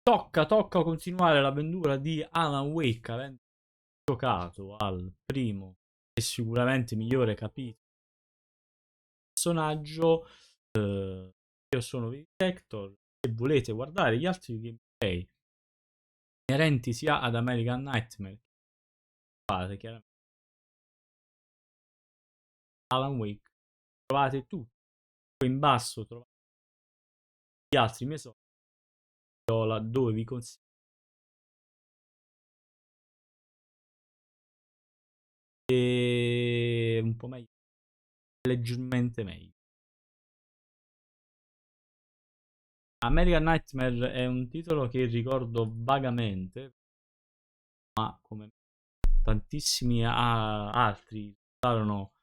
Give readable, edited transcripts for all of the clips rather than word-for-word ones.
tocca continuare l'avventura di Alan Wake, avendo giocato al primo e sicuramente migliore capitolo personaggio. Io sono Victor. Se volete guardare gli altri gameplay inerenti sia ad American Nightmare, trovate chiaramente Alan Wake, trovate tutto. Qui in basso trovate gli altri miei social dove vi consiglio un po' meglio, leggermente meglio. American Nightmare è un titolo che ricordo vagamente, ma come tantissimi altri starono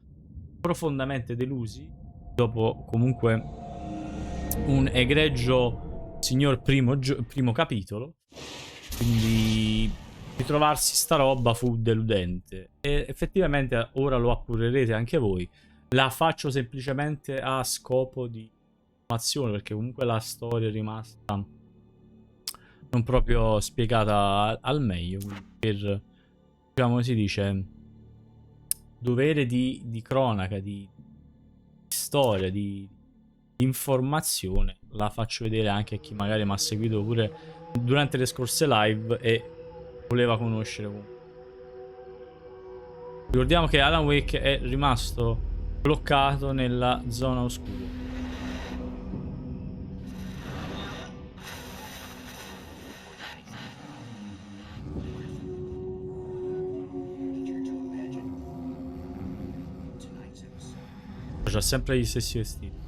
profondamente delusi dopo comunque un egregio signor primo capitolo. Quindi ritrovarsi sta roba fu deludente e effettivamente ora lo appurerete anche voi. La faccio semplicemente a scopo di informazione, perché comunque la storia è rimasta non proprio spiegata al meglio, per, diciamo, si dice, dovere di cronaca, di storia, di informazione. La faccio vedere anche a chi magari mi ha seguito pure durante le scorse live e voleva conoscere comunque. Ricordiamo che Alan Wake è rimasto bloccato nella zona oscura. C'ha sempre gli stessi vestiti.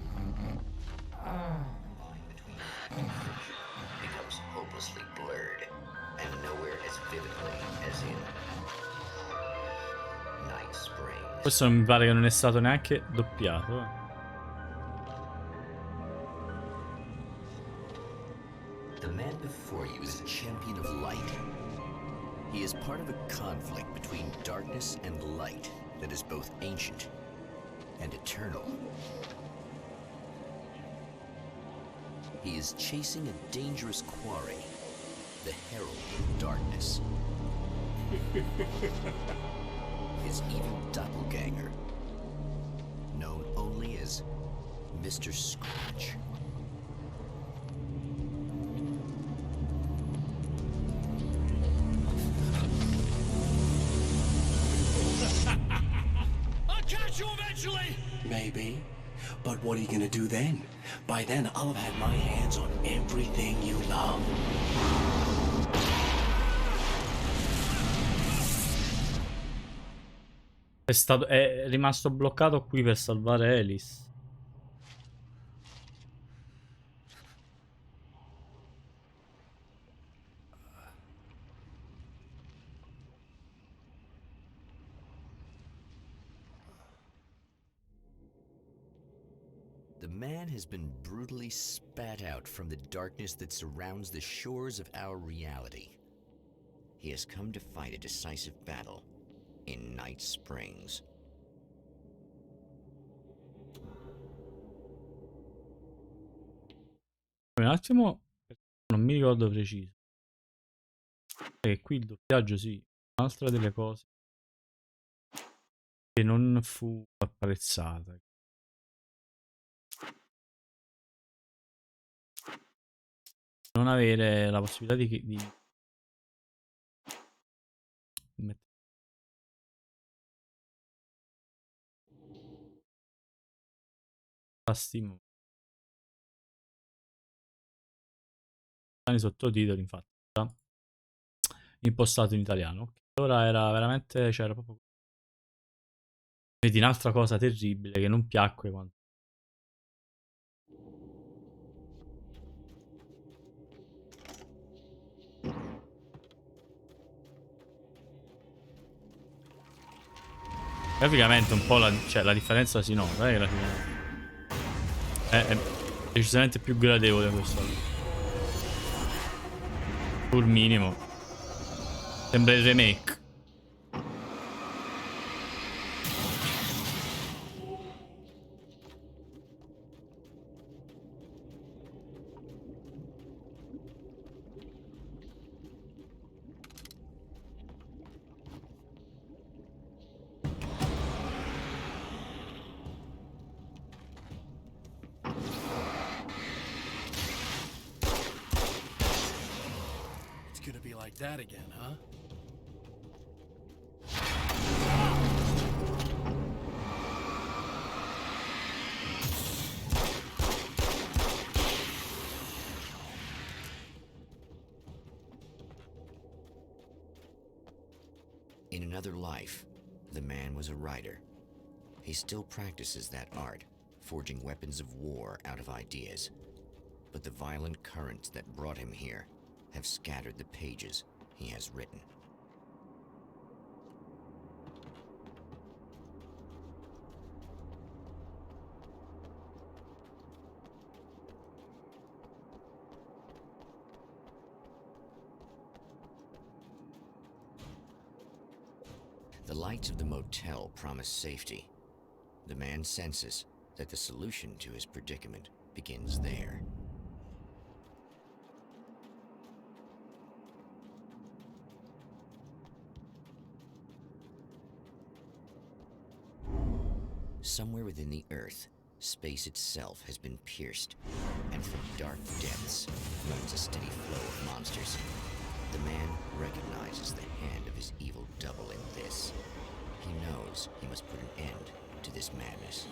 Questo non mi pare che non è stato neanche doppiato. The man before you is a champion of light. He is part of a conflict between darkness and light that is both ancient and eternal. He is chasing a dangerous quarry, the Herald of Darkness. His evil doppelganger, known only as Mr. Scratch. I'll catch you eventually! Maybe. But what are you gonna do then? By then, I'll have had my hands on everything you love. È rimasto bloccato qui per salvare Alice. The man has been brutally spat out from the darkness that surrounds the shores of our reality. He has come to fight a decisive battle in Night Springs. Un attimo, non mi ricordo preciso. E qui il doppiaggio sì, un'altra delle cose che non fu apprezzata. Non avere la possibilità di mettere tasti i sottotitoli, infatti, impostato in italiano. Allora era veramente, c'era proprio, vedi, un'altra cosa terribile che non piacque quando graficamente un po' cioè, la differenza si nota, graficamente. È decisamente più gradevole questo. Pur minimo. Sembra il remake. like that again, huh? In another life, the man was a writer. He still practices that art, forging weapons of war out of ideas. But the violent currents that brought him here have scattered the pages he has written. The lights of the motel promise safety. The man senses that the solution to his predicament begins there. Somewhere within the Earth, space itself has been pierced, and from dark depths runs a steady flow of monsters. The man recognizes the hand of his evil double in this. He knows he must put an end to this madness.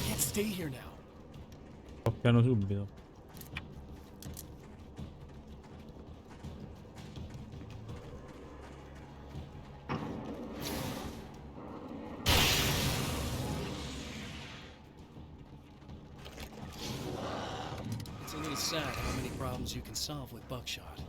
Can't stay here now. Scoppiano subito. It's a little sad how many problems you can solve with buckshot.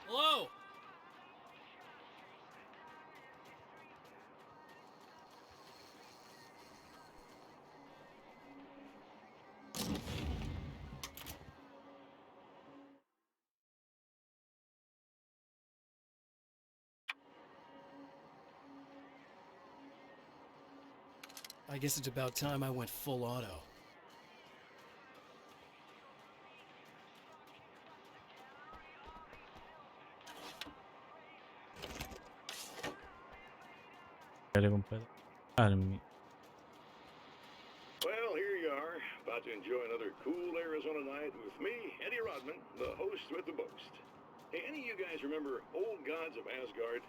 Hello? I guess it's about time I went full auto. Armi. Well, here you are, about to enjoy another cool Arizona night with me, Eddie Rodman, the host with the boast. Hey, any of you guys remember Old Gods of Asgard?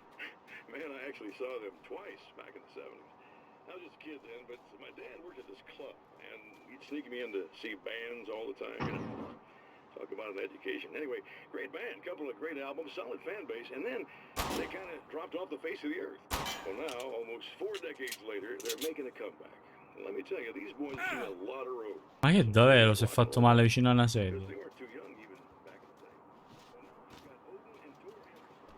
Man, I actually saw them twice back in the 70s. I was just a kid then, but my dad worked at this club, and he'd sneak me in to see bands all the time, you know. Talk about an education. Anyway, great band, couple of great albums, solid fan base, and then they kind of dropped off the face of the earth. Well, now, almost 4 decades later, they're making a comeback. And let me tell you, these boys have seen a lot of road. Ma che davvero si è fatto male vicino a una Because sedia? they weren't too young even back in the day. Well, now I've got Odin and Tor Anderson.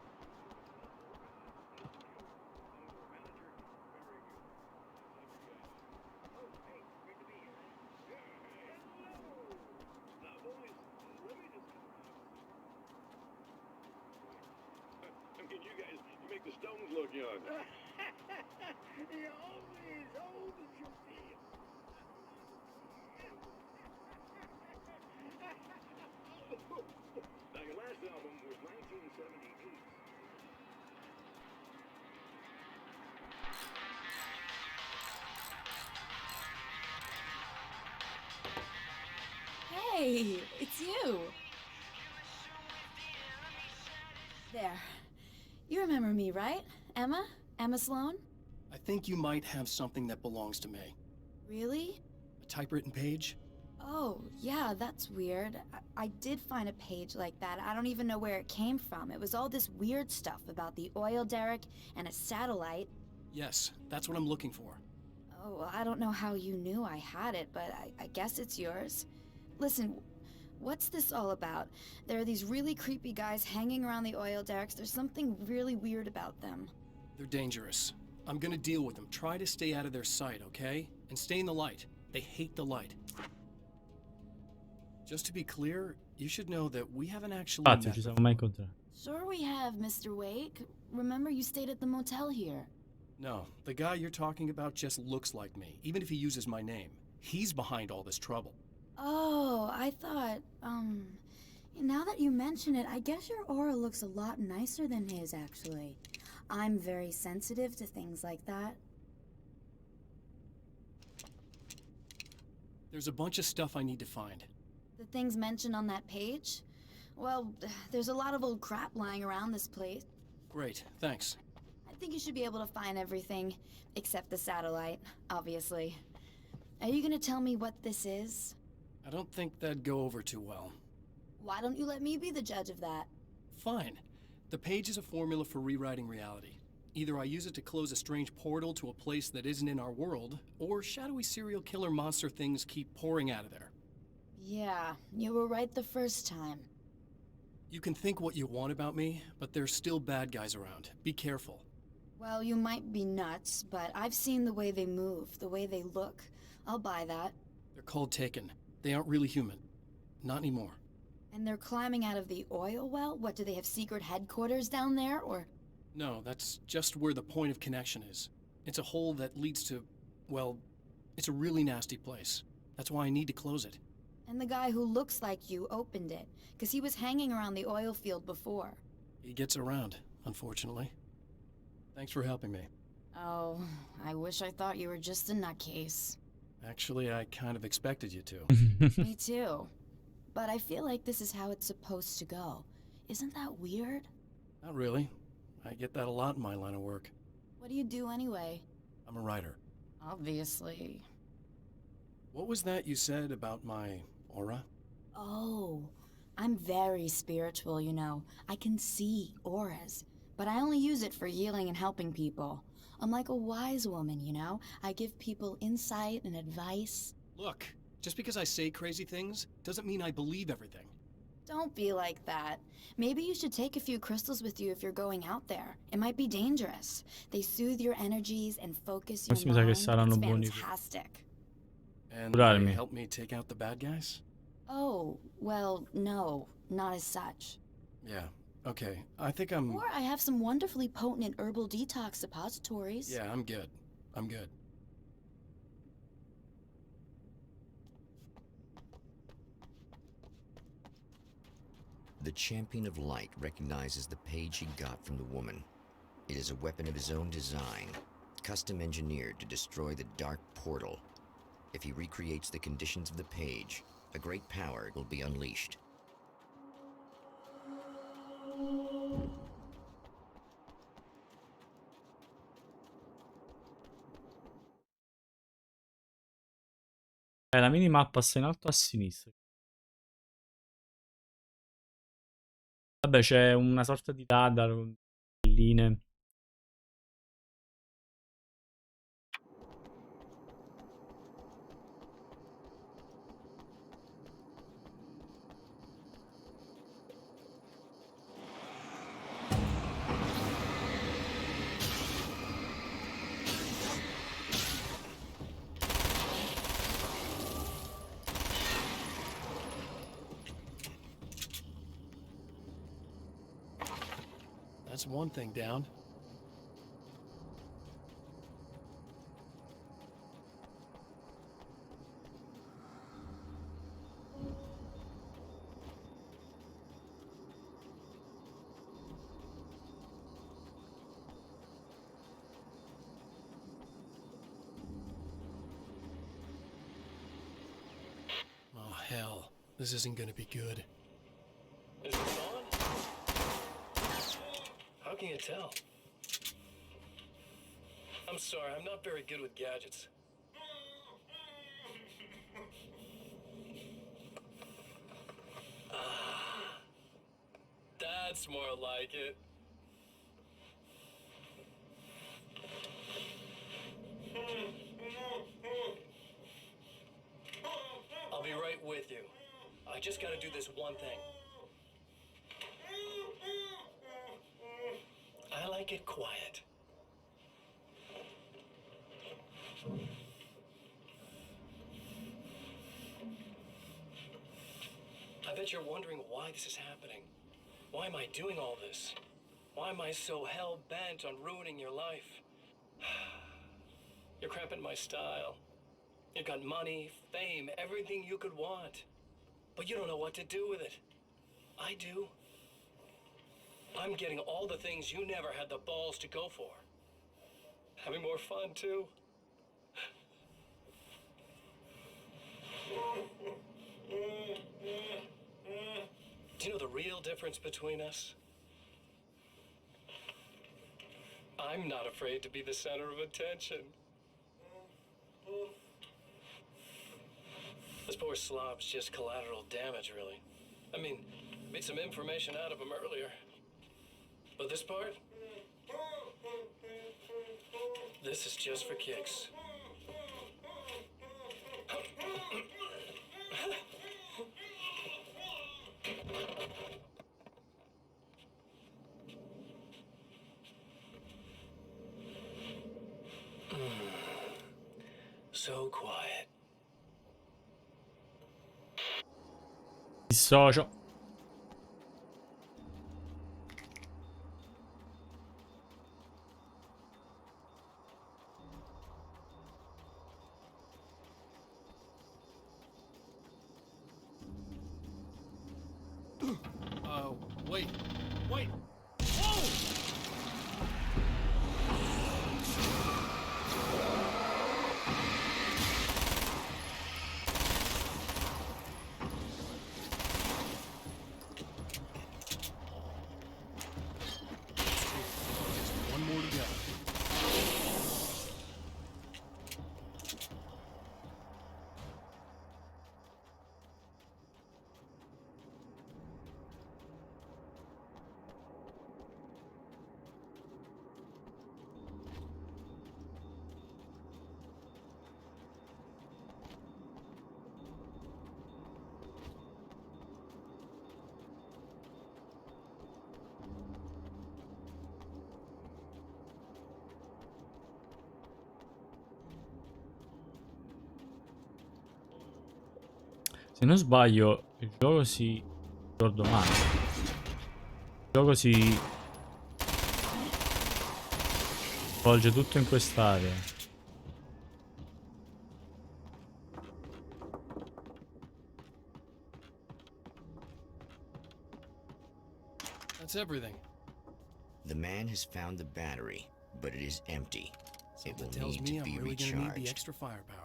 Now, boys, let me just... I mean, you guys, you make the stones look young. You're only as old as you feel. Now, your last album was 1978. Hey, it's you. There. You remember me, right? Emma? Emma Sloan? I think you might have something that belongs to me. Really? A typewritten page? Oh, yeah, that's weird. I did find a page like that. I don't even know where it came from. It was all this weird stuff about the oil derrick and a satellite. Yes, that's what I'm looking for. Oh, well, I don't know how you knew I had it, but I guess it's yours. Listen, what's this all about? There are these really creepy guys hanging around the oil derricks. There's something really weird about them. They're dangerous. I'm gonna deal with them. Try to stay out of their sight, okay? And stay in the light. They hate the light. Just to be clear, you should know that we haven't actually Infatti, met ci siamo before. mai incontrati. Sure we have, Mr. Wake. Remember you stayed at the motel here. No, the guy you're talking about just looks like me, even if he uses my name. He's behind all this trouble. Oh, I thought, now that you mention it, I guess your aura looks a lot nicer than his, actually. I'm very sensitive to things like that. There's a bunch of stuff I need to find. The things mentioned on that page? Well, there's a lot of old crap lying around this place. Great, thanks. I think you should be able to find everything, except the satellite, obviously. Are you gonna tell me what this is? I don't think that'd go over too well. Why don't you let me be the judge of that? Fine. The page is a formula for rewriting reality. Either I use it to close a strange portal to a place that isn't in our world, or shadowy serial killer monster things keep pouring out of there. Yeah, you were right the first time. You can think what you want about me, but there's still bad guys around. Be careful. Well, you might be nuts, but I've seen the way they move, the way they look. I'll buy that. They're called Taken. They aren't really human. Not anymore. And they're climbing out of the oil well? What, do they have secret headquarters down there, or...? No, that's just where the point of connection is. It's a hole that leads to, well, it's a really nasty place. That's why I need to close it. And the guy who looks like you opened it, because he was hanging around the oil field before. He gets around, unfortunately. Thanks for helping me. Oh, I wish I thought you were just a nutcase. Actually, I kind of expected you to. Me too. But I feel like this is how it's supposed to go. Isn't that weird? Not really. I get that a lot in my line of work. What do you do anyway? I'm a writer. Obviously. What was that you said about my aura? Oh, I'm very spiritual, you know. I can see auras, but I only use it for healing and helping people. I'm like a wise woman, you know? I give people insight and advice. Look, just because I say crazy things doesn't mean I believe everything. Don't be like that. Maybe you should take a few crystals with you if you're going out there. It might be dangerous. They soothe your energies and focus your Forse mi sa che mind. saranno It's buoni. fantastic. And Curarmi. they help me take out the bad guys? Oh, well, no, not as such. Yeah, okay. I think I'm... Or I have some wonderfully potent and herbal detox suppositories. Yeah, I'm good. I'm good. The Champion of Light recognizes the page he got from the woman. It is a weapon of his own design, custom engineered to destroy the dark portal. If he recreates the conditions of the page, a great power will be unleashed. La minimappa sta in alto a sinistra. Vabbè, c'è una sorta di radar con linee. That's one thing down. hell. This isn't gonna be good. Is this on? How can you tell? I'm sorry, I'm not very good with gadgets. That's more like it. I'll be right with you. I just gotta do this one thing. I like it quiet. I bet you're wondering why this is happening. Why am I doing all this? Why am I so hell-bent on ruining your life? You're cramping my style. You've got money, fame, everything you could want. But you don't know what to do with it. I do. I'm getting all the things you never had the balls to go for. Having more fun, too. Do you know the real difference between us? I'm not afraid to be the center of attention. This poor slob's just collateral damage, really. I mean, made some information out of him earlier. But this part? This is just for kicks. So quiet. Dissocio. Wait. Wait! Whoa! One more to go. Se non sbaglio, il gioco si... ricordo male. Il gioco si... svolge tutto in quest'area. That's everything. The man has found the battery, but it is empty. It will Something tells need me to I'm be really gonna need the recharged. extra firepower.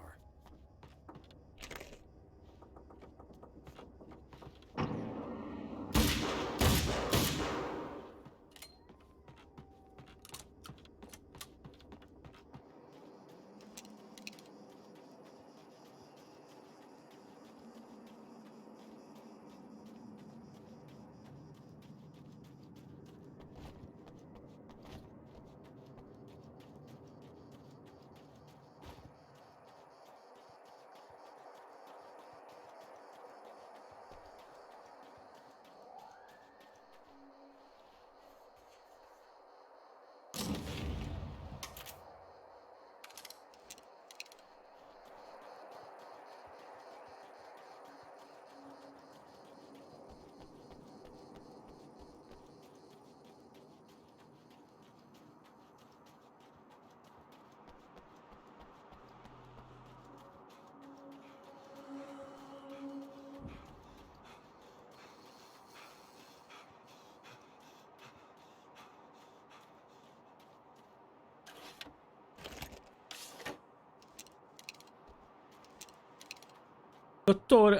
Dottore,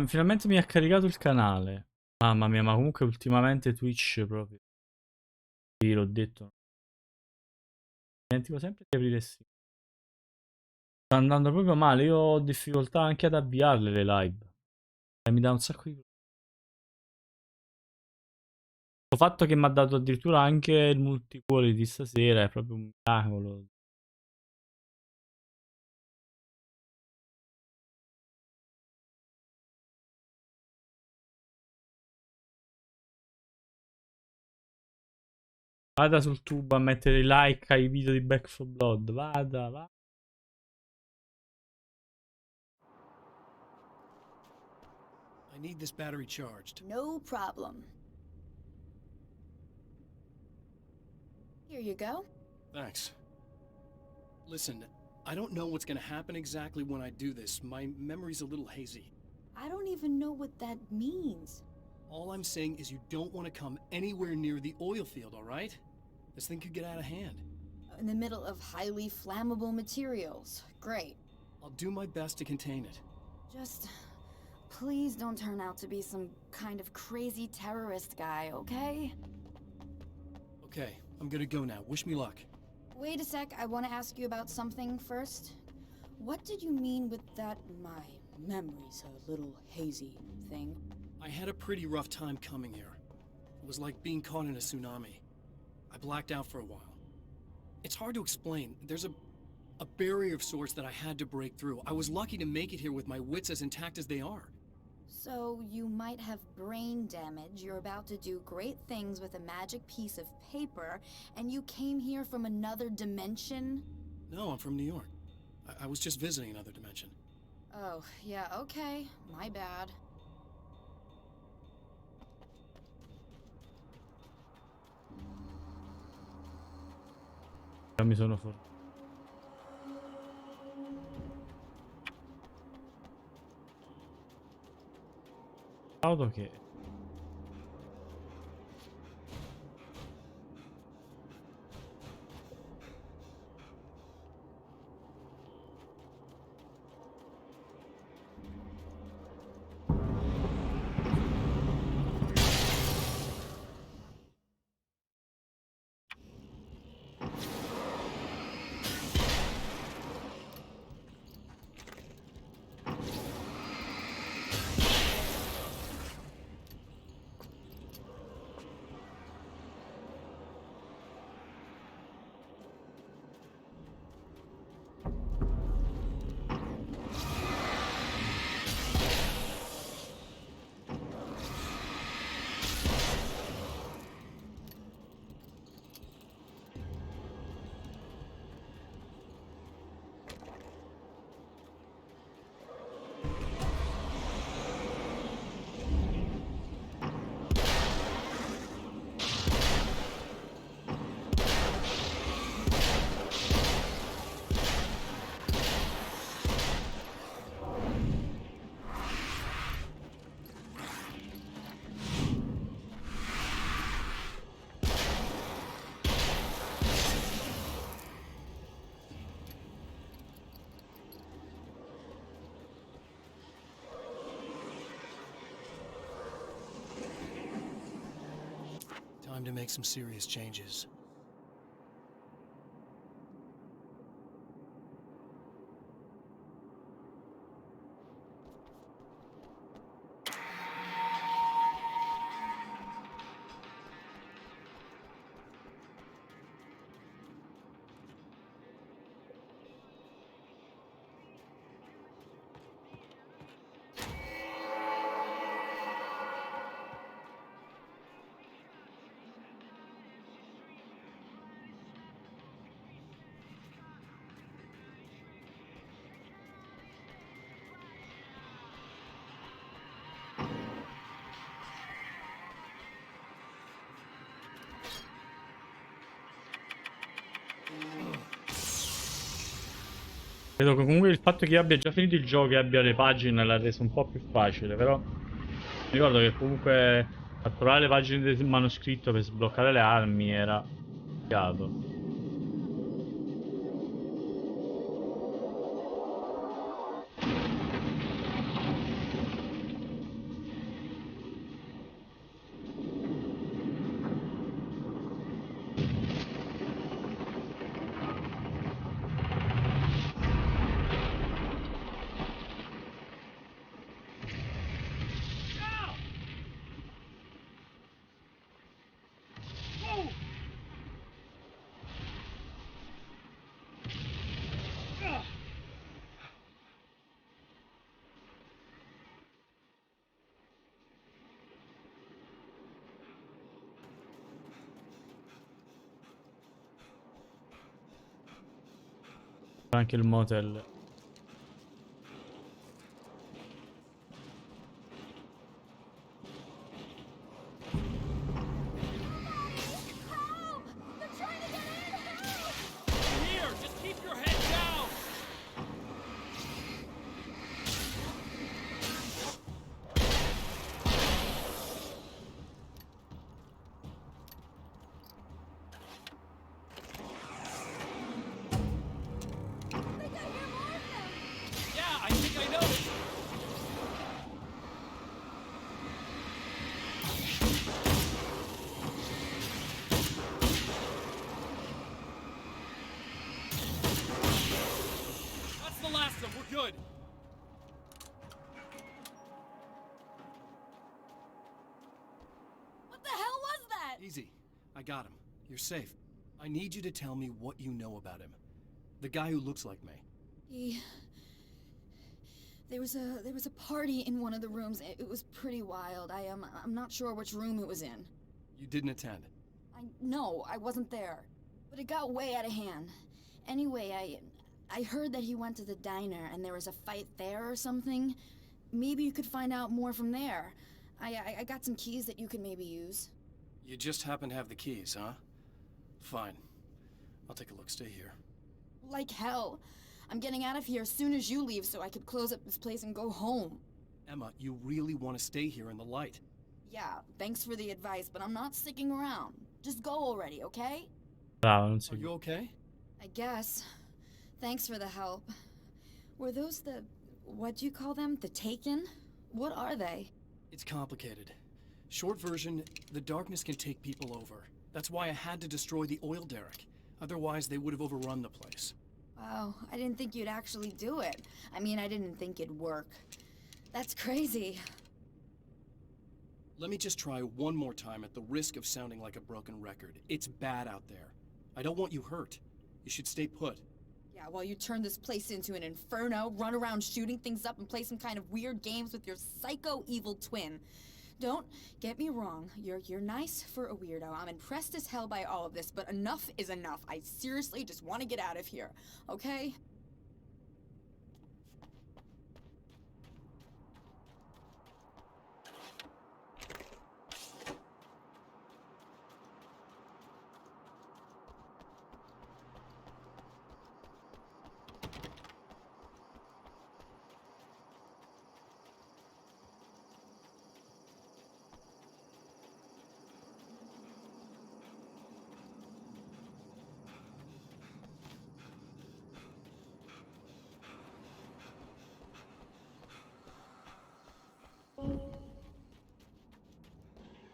finalmente mi ha caricato il canale. Mamma mia, ma comunque ultimamente Twitch proprio. Sì, l'ho detto. Dimentico sempre di aprire Steam. Sta andando proprio male, io ho difficoltà anche ad avviarle le live. E mi dà un sacco di... Il fatto che mi ha dato addirittura anche il multiplayer di stasera è proprio un miracolo. Vada sul tubo a mettere like ai video di Back 4 Blood. Vada, va. I need this battery charged. No problem. Here you go. Thanks. Listen, I don't know what's gonna happen exactly when I do this. My memory's a little hazy. I don't even know what that means. All I'm saying is you don't want to come anywhere near the oil field, all right? This thing could get out of hand. In the middle of highly flammable materials. Great. I'll do my best to contain it. Just please don't turn out to be some kind of crazy terrorist guy, okay? Okay, I'm gonna go now. Wish me luck. Wait a sec, I want to ask you about something first. What did you mean with that my memory's a little hazy thing? I had a pretty rough time coming here. It was like being caught in a tsunami. I blacked out for a while. It's hard to explain. There's a barrier of sorts that I had to break through. I was lucky to make it here with my wits as intact as they are. So you might have brain damage, you're about to do great things with a magic piece of paper, and you came here from another dimension? No, I'm from New York. I was just visiting another dimension. Oh, yeah, okay. My bad. Già mi sono forzato. Auto che... Time to make some serious changes. Credo che comunque il fatto che io abbia già finito il gioco e abbia le pagine l'ha reso un po' più facile, però mi ricordo che comunque a trovare le pagine del manoscritto per sbloccare le armi era complicato. Anche il motel. Here, just keep your head down. Yeah, I think I noticed. That's the last of them. We're good. What the hell was that? Easy. I got him. You're safe. I need you to tell me what you know about him. The guy who looks like me. There was a party in one of the rooms. It was pretty wild. I'm not sure which room it was in. You didn't attend. No, I wasn't there. But it got way out of hand. Anyway, I heard that he went to the diner and there was a fight there or something. Maybe you could find out more from there. I got some keys that you could maybe use. You just happen to have the keys, huh? Fine. I'll take a look. Stay here. Like hell. I'm getting out of here as soon as you leave so I could close up this place and go home. Emma, you really want to stay here in the light. Yeah, thanks for the advice, but I'm not sticking around. Just go already, okay? Bravo, non Are si you okay? I guess. Thanks for the help. Were those what'd you call them? The Taken? What are they? It's complicated. Short version, the darkness can take people over. That's why I had to destroy the oil derrick. Otherwise, they would have overrun the place. Wow, I didn't think you'd actually do it. I mean, I didn't think it'd work. That's crazy. Let me just try one more time at the risk of sounding like a broken record. It's bad out there. I don't want you hurt. You should stay put. Yeah, while you turn this place into an inferno, run around shooting things up and play some kind of weird games with your psycho evil twin. Don't get me wrong, you're nice for a weirdo. I'm impressed as hell by all of this, but enough is enough. I seriously just want to get out of here, okay?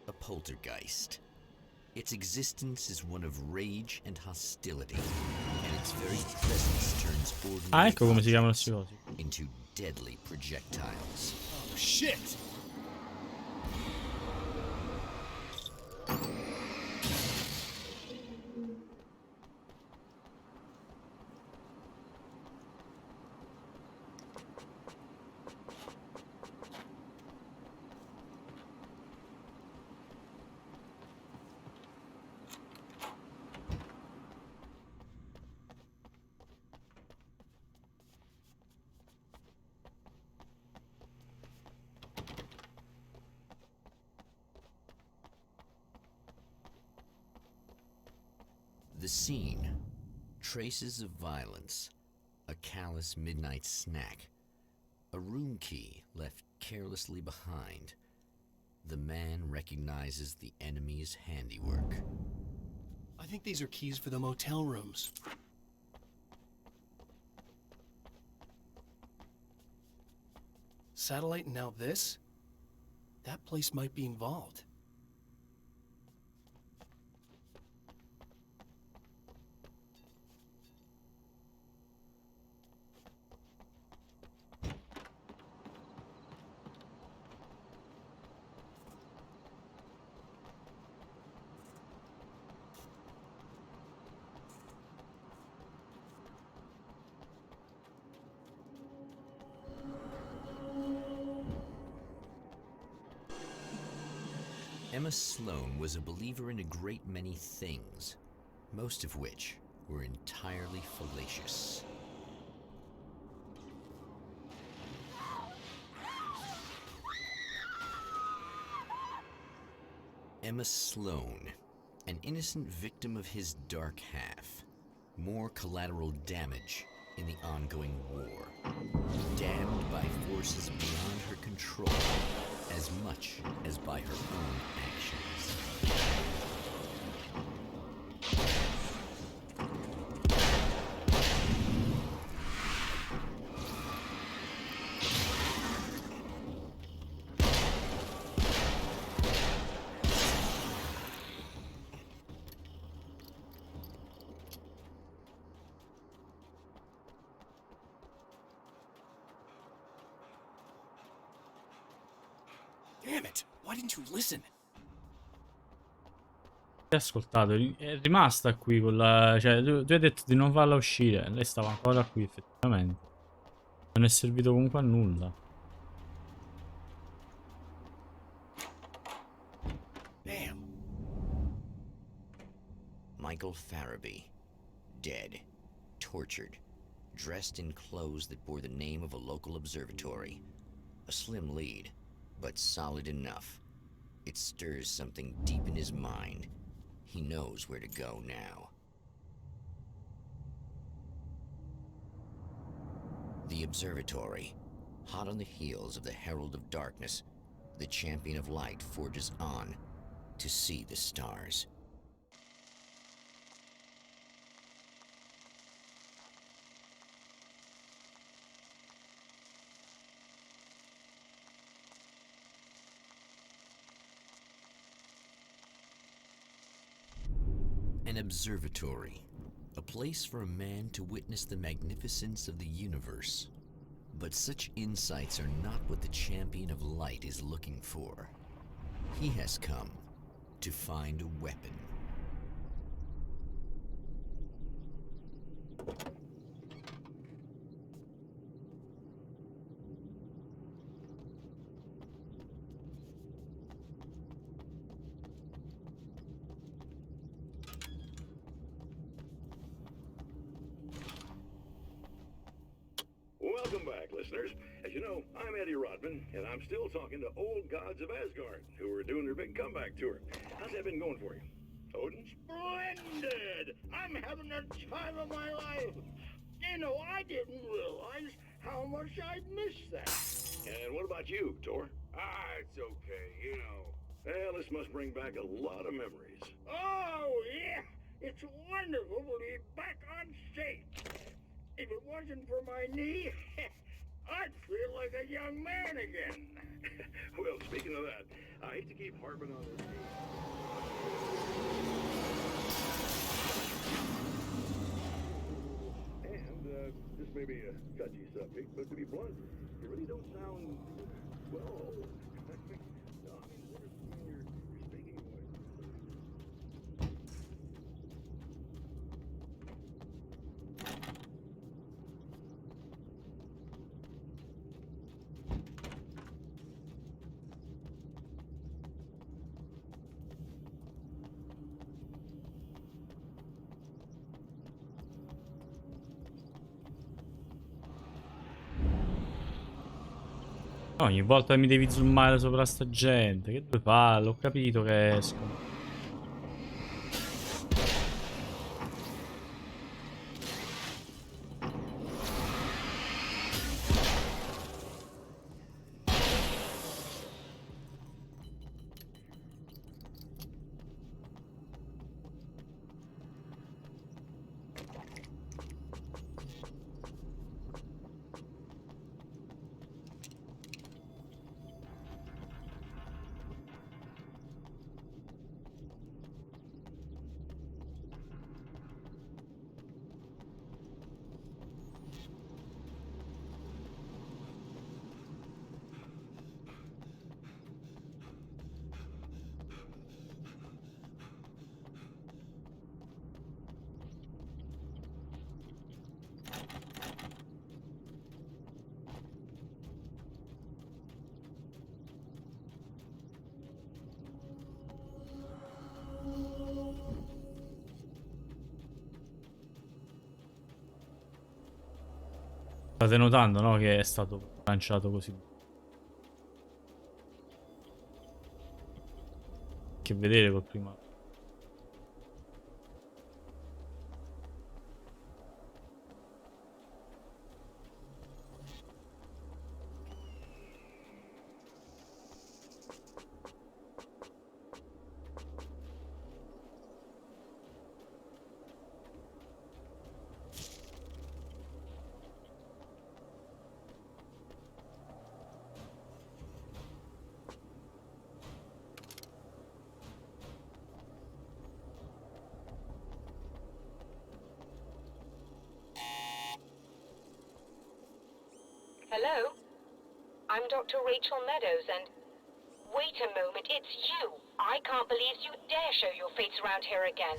A poltergeist. Its existence is one of rage and hostility, and its very presence turns Ah, ordinary ecco come si chiamano objects sti cosi. into deadly projectiles. Oh, shit! The scene. Traces of violence. A callous midnight snack. A room key left carelessly behind. The man recognizes the enemy's handiwork. I think these are keys for the motel rooms. Satellite and now this? That place might be involved. Emma Sloan was a believer in a great many things, most of which were entirely fallacious. Emma Sloan, an innocent victim of his dark half. More collateral damage in the ongoing war. Damned by forces beyond her control as much as by her own actions. Damn it! Why didn't you listen? Ascoltato, è rimasta qui con la... Cioè, tu hai detto di non farla uscire. Lei stava ancora qui, effettivamente. Non è servito comunque a nulla. Damn. Michael Farabee, dead, tortured, dressed in clothes that bore the name of a local observatory. A slim lead, but solid enough. It stirs something deep in his mind. He knows where to go now. The observatory, hot on the heels of the Herald of Darkness, the champion of light forges on to see the stars. An observatory, a place for a man to witness the magnificence of the universe. But such insights are not what the champion of light is looking for. He has come to find a weapon. Welcome back, listeners. As you know, I'm Eddie Rodman, and I'm still talking to old gods of Asgard, who are doing their big comeback tour. How's that been going for you? Odin? Splendid! I'm having the time of my life. You know, I didn't realize how much I'd missed that. And what about you, Tor? It's okay, you know. Well, this must bring back a lot of memories. Oh, yeah. It's wonderful to be back on stage. If it wasn't for my knee, I'd feel like a young man again. Well, speaking of that, I hate to keep harping on this. And this may be a touchy subject, but to be blunt, you really don't sound, well, old. No, I mean, what is your speaking voice? Ogni volta mi devi zoomare sopra sta gente. Che due palle, ho capito che escono. State notando, no? Che è stato lanciato così. che vedere col primo. Hello? I'm Dr. Rachel Meadows, and... Wait a moment, it's you! I can't believe you dare show your face around here again.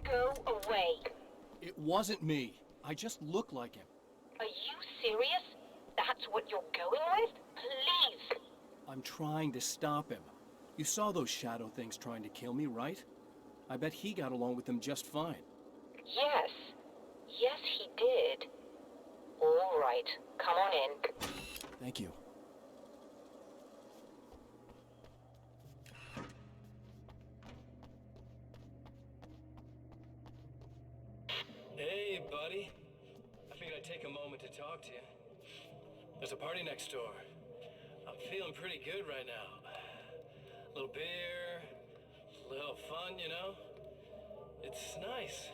Go away. It wasn't me. I just look like him. Are you serious? That's what you're going with? Please! I'm trying to stop him. You saw those shadow things trying to kill me, right? I bet he got along with them just fine. Yes. Yes, he did. All right. Come on in. Thank you. Hey, buddy. I figured I'd take a moment to talk to you. There's a party next door. I'm feeling pretty good right now. A little beer, a little fun, you know? It's nice.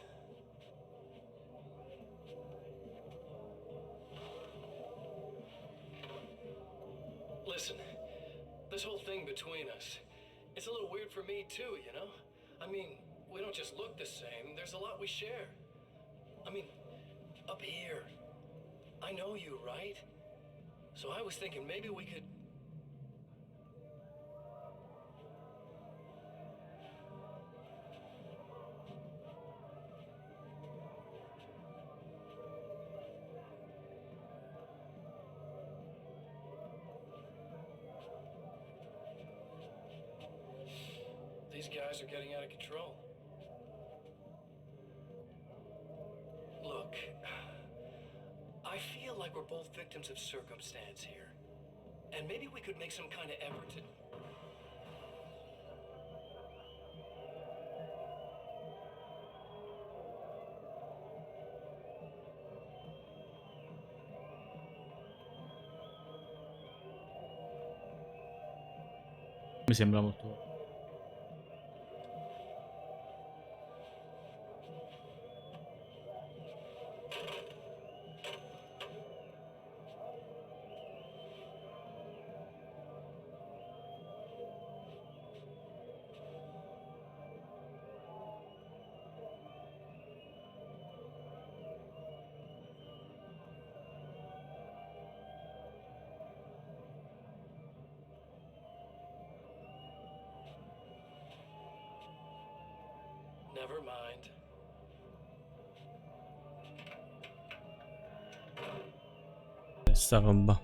Listen, this whole thing between us, it's a little weird for me too, you know? I mean, we don't just look the same, there's a lot we share. I mean, up here, I know you, right? So I was thinking maybe we could... These guys are getting out of control. Look, I feel like we're both victims of circumstance here. And maybe we could make some kind of effort to... Mi sembra molto. Never mind. Sta roba.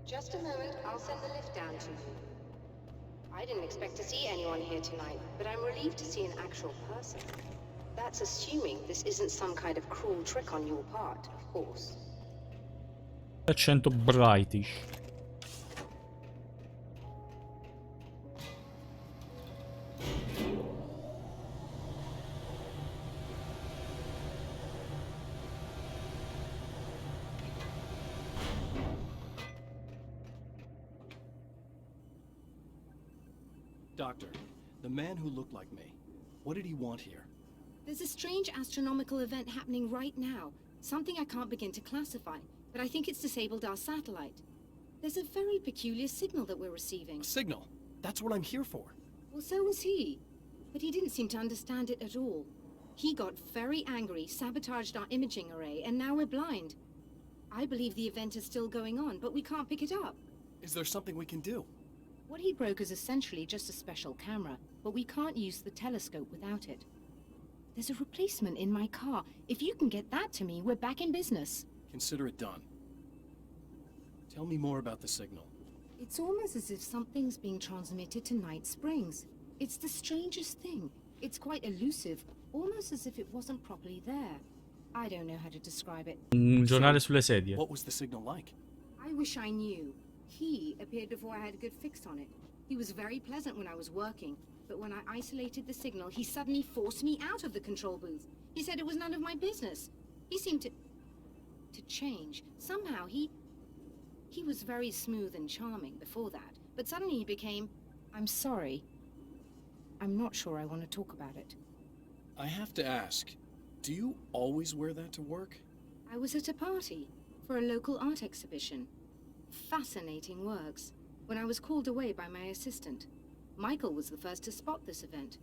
Just a moment, I'll send the lift down to you. I didn't expect to see anyone here tonight, but I'm relieved to see an actual person. That's assuming this isn't some kind of cruel trick on your part, of course. Accento British. Doctor, The man who looked like me. What did he want here? There's a strange astronomical event happening right now. Something I can't begin to classify, but I think it's disabled our satellite. There's a very peculiar signal that we're receiving. A signal? That's what I'm here for. Well, so was he. But he didn't seem to understand it at all. He got very angry, sabotaged our imaging array, and now we're blind. I believe the event is still going on, but we can't pick it up. Is there something we can do? What he broke is essentially just a special camera, but we can't use the telescope without it. There's a replacement in my car. If you can get that to me, we're back in business. Consider it done. Tell me more about the signal. It's almost as if something's being transmitted to Night Springs. It's the strangest thing. It's quite elusive, almost as if it wasn't properly there. I don't know how to describe it. Un giornale sulle sedie. What was the signal like? I wish I knew. He appeared before I had a good fix on it. He was very pleasant when I was working, but when I isolated the signal, he suddenly forced me out of the control booth. He said it was none of my business. He seemed to change. Somehow he was very smooth and charming before that, but suddenly he became, I'm sorry. I'm not sure I want to talk about it. I have to ask, do you always wear that to work? I was at a party for a local art exhibition. Fascinating works. When I was called away by my assistant, Michael was the first to spot this event.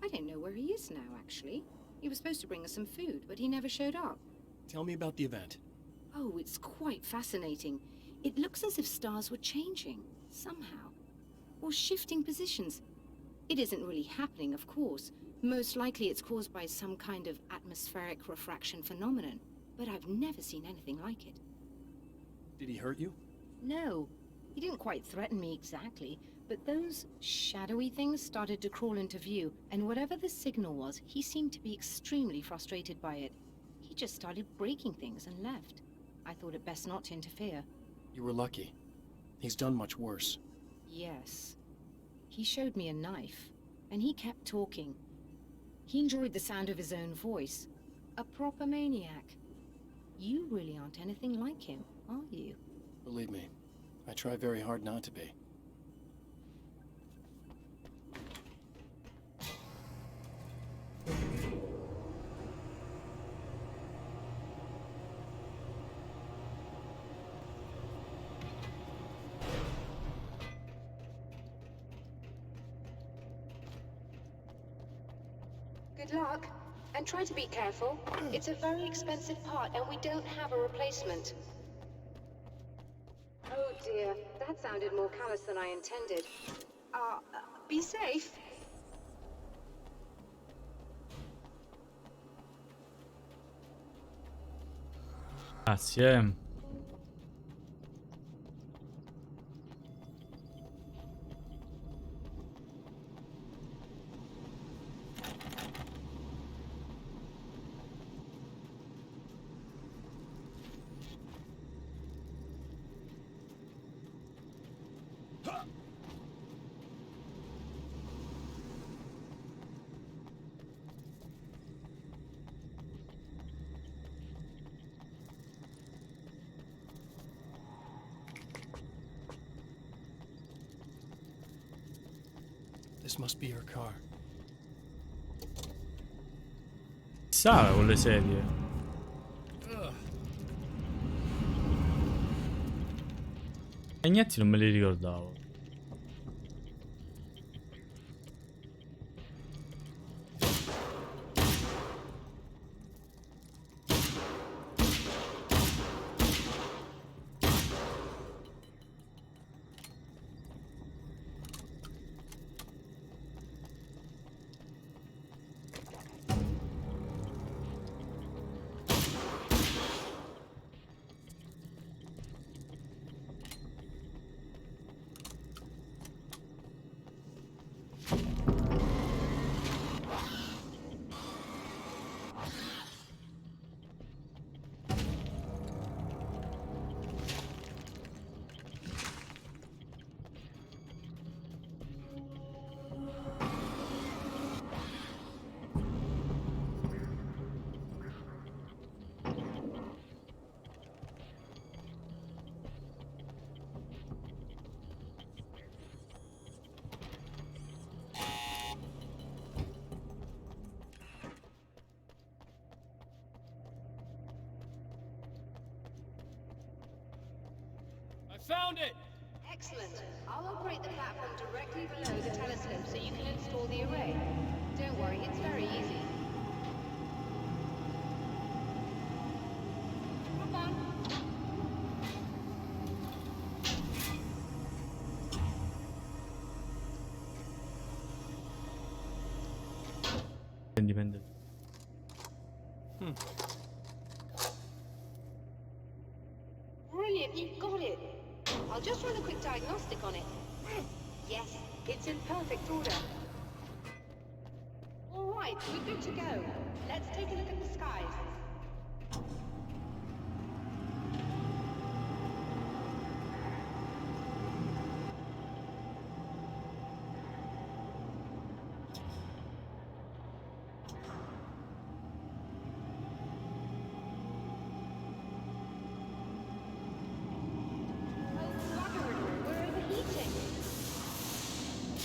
I don't know where he is now, actually. He was supposed to bring us some food, but he never showed up. Tell me about the event. Oh, it's quite fascinating. It looks as if stars were changing, somehow. Or shifting positions. It isn't really happening, of course. Most likely it's caused by some kind of atmospheric refraction phenomenon. But I've never seen anything like it. Did he hurt you? No. He didn't quite threaten me exactly, but those shadowy things started to crawl into view, and whatever the signal was, he seemed to be extremely frustrated by it. He just started breaking things and left. I thought it best not to interfere. You were lucky. He's done much worse. Yes. He showed me a knife, and he kept talking. He enjoyed the sound of his own voice. A proper maniac. You really aren't anything like him, are you? Believe me, I try very hard not to be. Good luck, and try to be careful. It's a very expensive part, and we don't have a replacement. Oh dear, that sounded more callous than I intended. Be safe. Grazie. This must be her car. Chissà con le sedie. E niente, non me li ricordavo. Found it! Excellent. I'll operate the platform directly below the telescope so you can install the array. Don't worry, it's very easy. Come on. Indipendente. Brilliant, you've got it. I'll just run a quick diagnostic on it. Yes, it's in perfect order. All right, we're good to go. Let's take a look at the skies.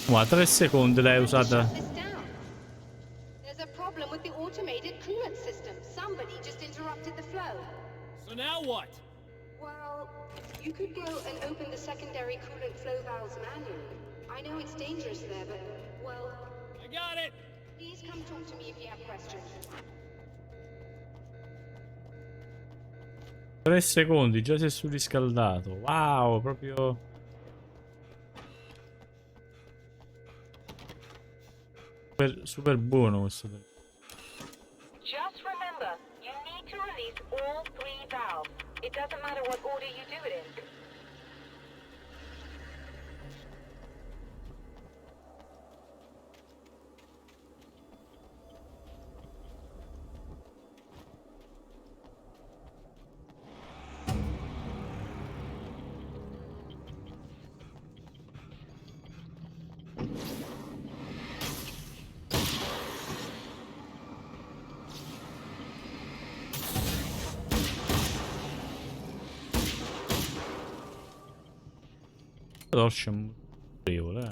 Ma 3 secondi l'hai usata. There's a problem with the automated coolant system. Somebody just interrupted the flow. So now what? Well, you could go and open the secondary coolant flow valves manually. I know it's dangerous there, but, well... I got it! Please come talk to me if you have questions. 3 secondi, già si è surriscaldato. Wow, proprio... Super buono questo. Just remember, you need to release all 3 valves. It doesn't matter what order you do it in. Torcia è molto favorevole,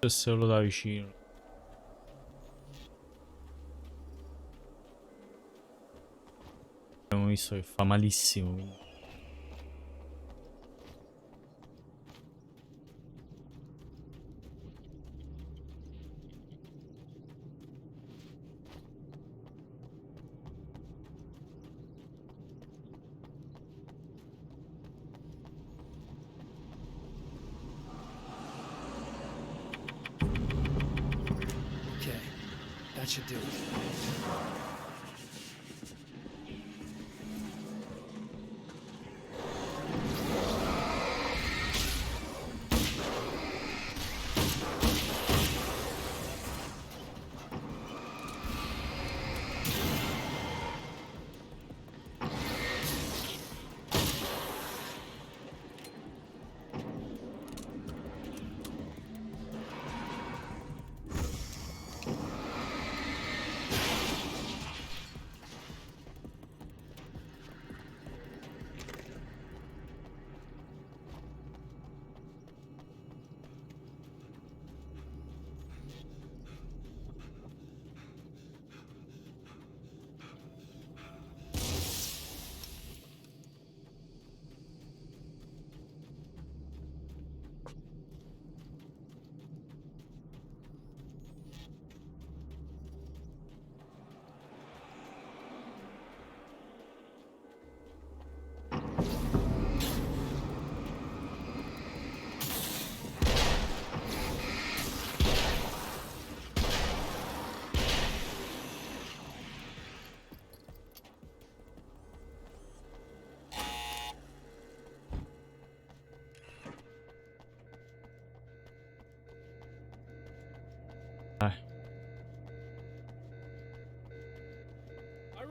solo da vicino. Abbiamo visto che fa malissimo, quindi. Okay, that should do it.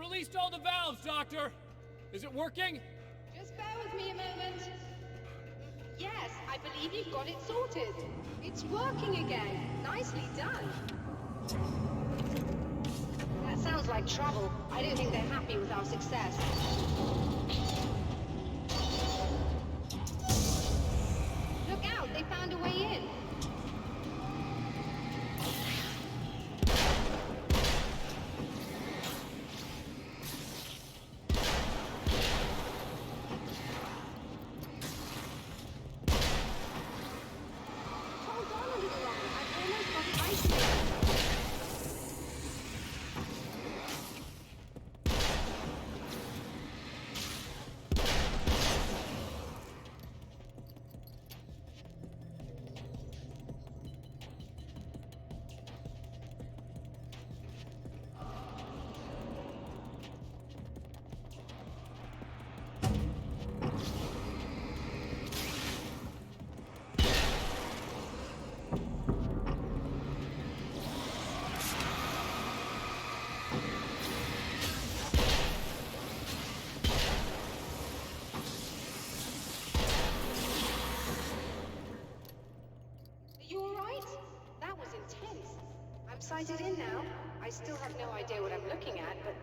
released all the valves, Doctor! Is it working? Just bear with me a moment. Yes, I believe you've got it sorted. It's working again. Nicely done. That sounds like trouble. I don't think they're happy with our success. Look out, they found a way in. Hold on a little longer. I've almost got it isolated. Sighted in now. I still have no idea what I'm looking at, but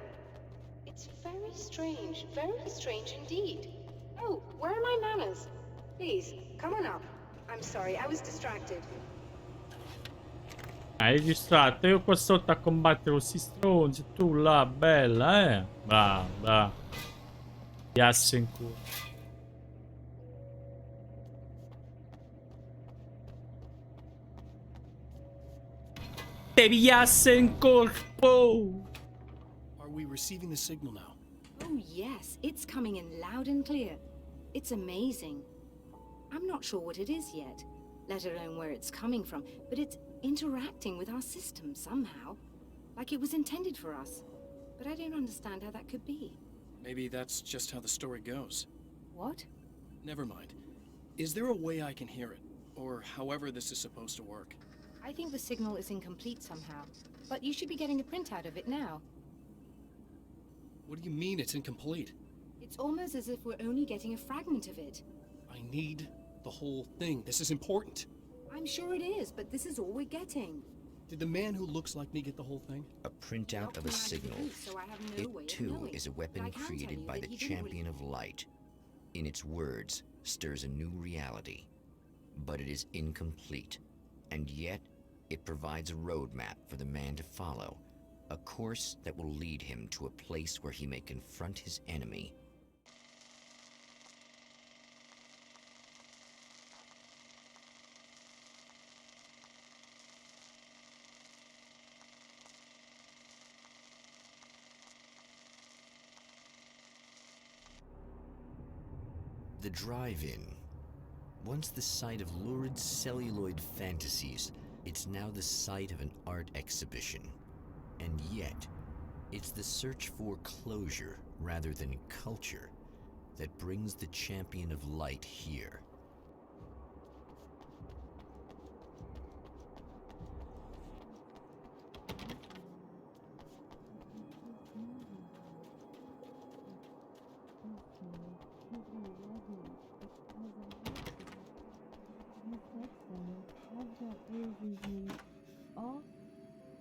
it's very strange indeed. Oh, where are my manners? Please, come on up. I'm sorry, I was distracted. Hai distratto, io qua sotto a combattere con questi stronzi, tu là, bella, Brava, brava. Piasse in culo. Te piasse in corpo! Are we receiving the signal now? Oh yes, it's coming in loud and clear. It's amazing. I'm not sure what it is yet, let alone where it's coming from, but it's interacting with our system somehow, like it was intended for us. But I don't understand how that could be. Maybe that's just how the story goes. What? Never mind. Is there a way I can hear it? Or however this is supposed to work? I think the signal is incomplete somehow, but you should be getting a printout of it now. What do you mean it's incomplete? It's almost as if we're only getting a fragment of it. I need the whole thing. This is important. I'm sure it is, but this is all we're getting. Did the man who looks like me get the whole thing? A printout of a signal. It too is a weapon created by the Champion of Light. In its words, stirs a new reality. But it is incomplete. And yet, it provides a roadmap for the man to follow. A course that will lead him to a place where he may confront his enemy. The drive-in. Once the site of lurid celluloid fantasies, it's now the site of an art exhibition. And yet, it's the search for closure rather than culture that brings the Champion of Light here.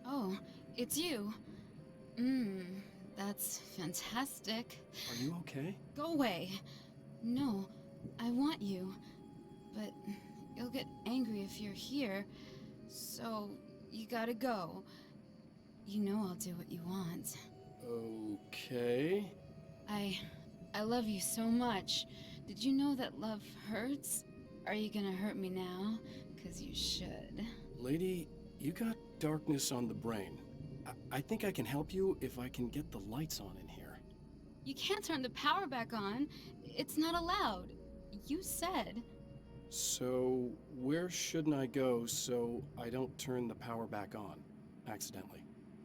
Oh, it's you. That's fantastic. Are you okay? Go away. No, I want you. But you'll get angry if you're here. So, you gotta go. You know I'll do what you want. Okay. I love you so much. Did you know that love hurts? Are you gonna hurt me now? 'Cause you should. Lady, you got darkness on the brain. I think I can help you if I can get the lights on in here. You can't turn the power back on. It's not allowed. You said. So, where shouldn't I go so I don't turn the power back on accidentally?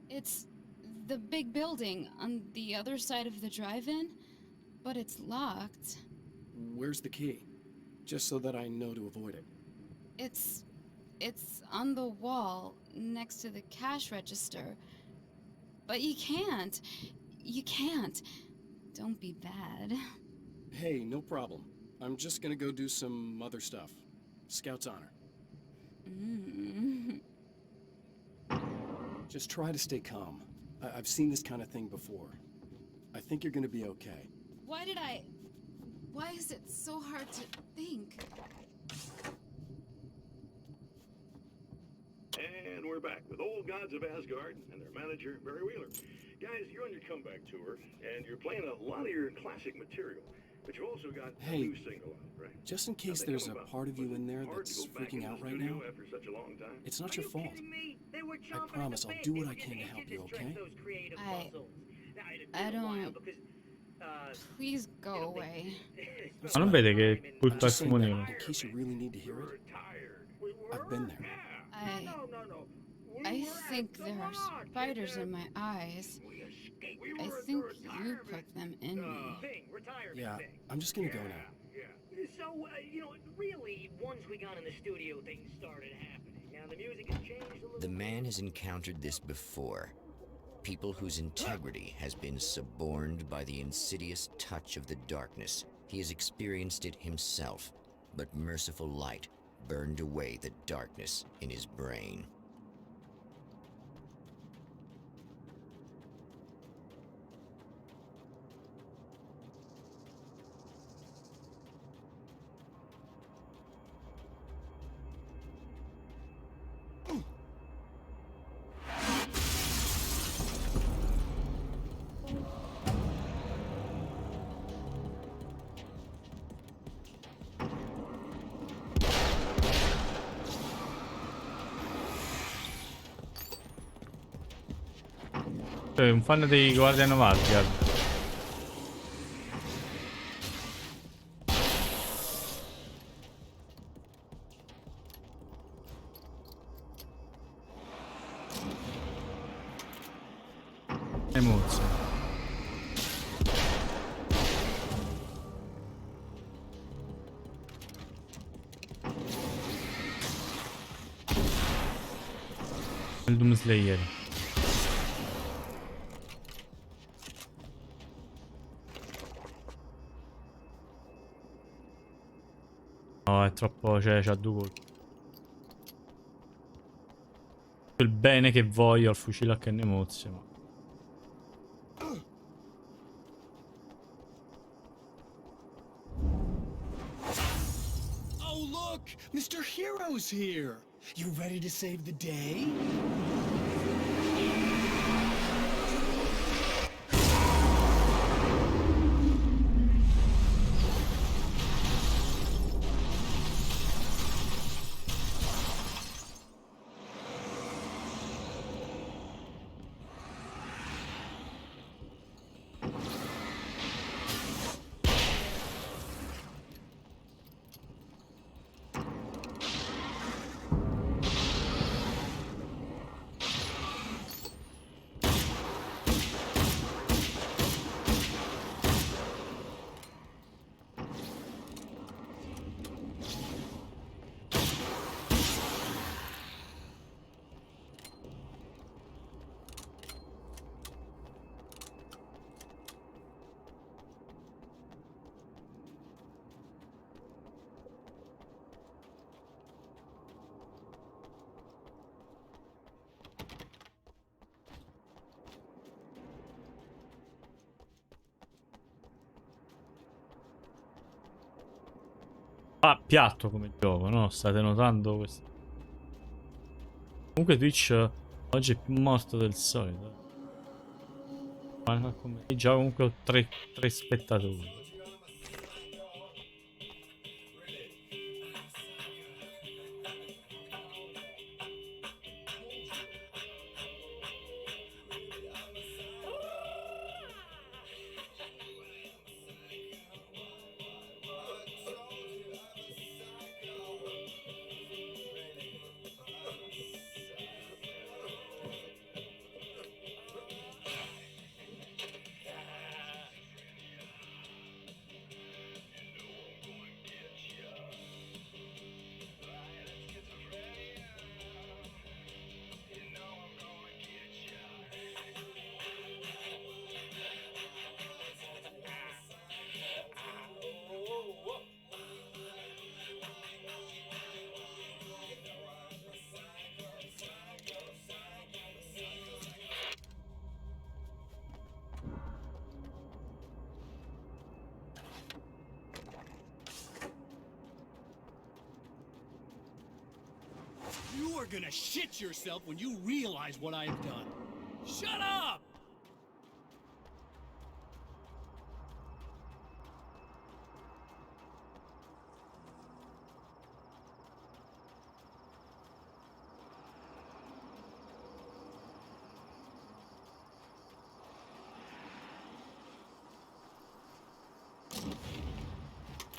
It's the big building on the other side of the drive-in, but it's locked. Where's the key? Just so that I know to avoid it. It's on the wall next to the cash register. But you can't. You can't. Don't be bad. Hey, no problem. I'm just gonna go do some other stuff. Scout's honor. Just try to stay calm. I've seen this kind of thing before. I think you're gonna be okay. Why is it so hard to think? And we're back with Old Gods of Asgard and their manager, Barry Wheeler. Guys, you're on your comeback tour, and you're playing a lot of your classic material, but you also got a new single out, right? Just in case there's a part of you in there that's freaking out right now, after such a long time? it's not your fault. I promise I'll do what I can to help you, okay? I don't... Please go away. Ma non vede che I'm butta il just saying fumo that nero? in case you really need to hear it, I've been there. I think there are spiders in my eyes. I think you put them in me. Yeah, I'm just gonna go now. So, really, once we got in the studio, things started happening. Now, the music has changed a little. The man has encountered this before. People whose integrity has been suborned by the insidious touch of the darkness. He has experienced it himself, but merciful light burned away the darkness in his brain. Sei un fan dei Guardian of Asgard. Emozio. Il Doom Slayer. No, è troppo, cioè, c'ha due colpi. Il bene che voglio al fucile a canne mozze, ma... Oh, look! Mr. Hero's here! You ready to save the day? Ah, piatto come gioco, no? State notando questo? Comunque Twitch oggi è più morto del solito. Ma come... Già comunque ho tre spettatori. are gonna shit yourself when you realize what I have done. Shut up!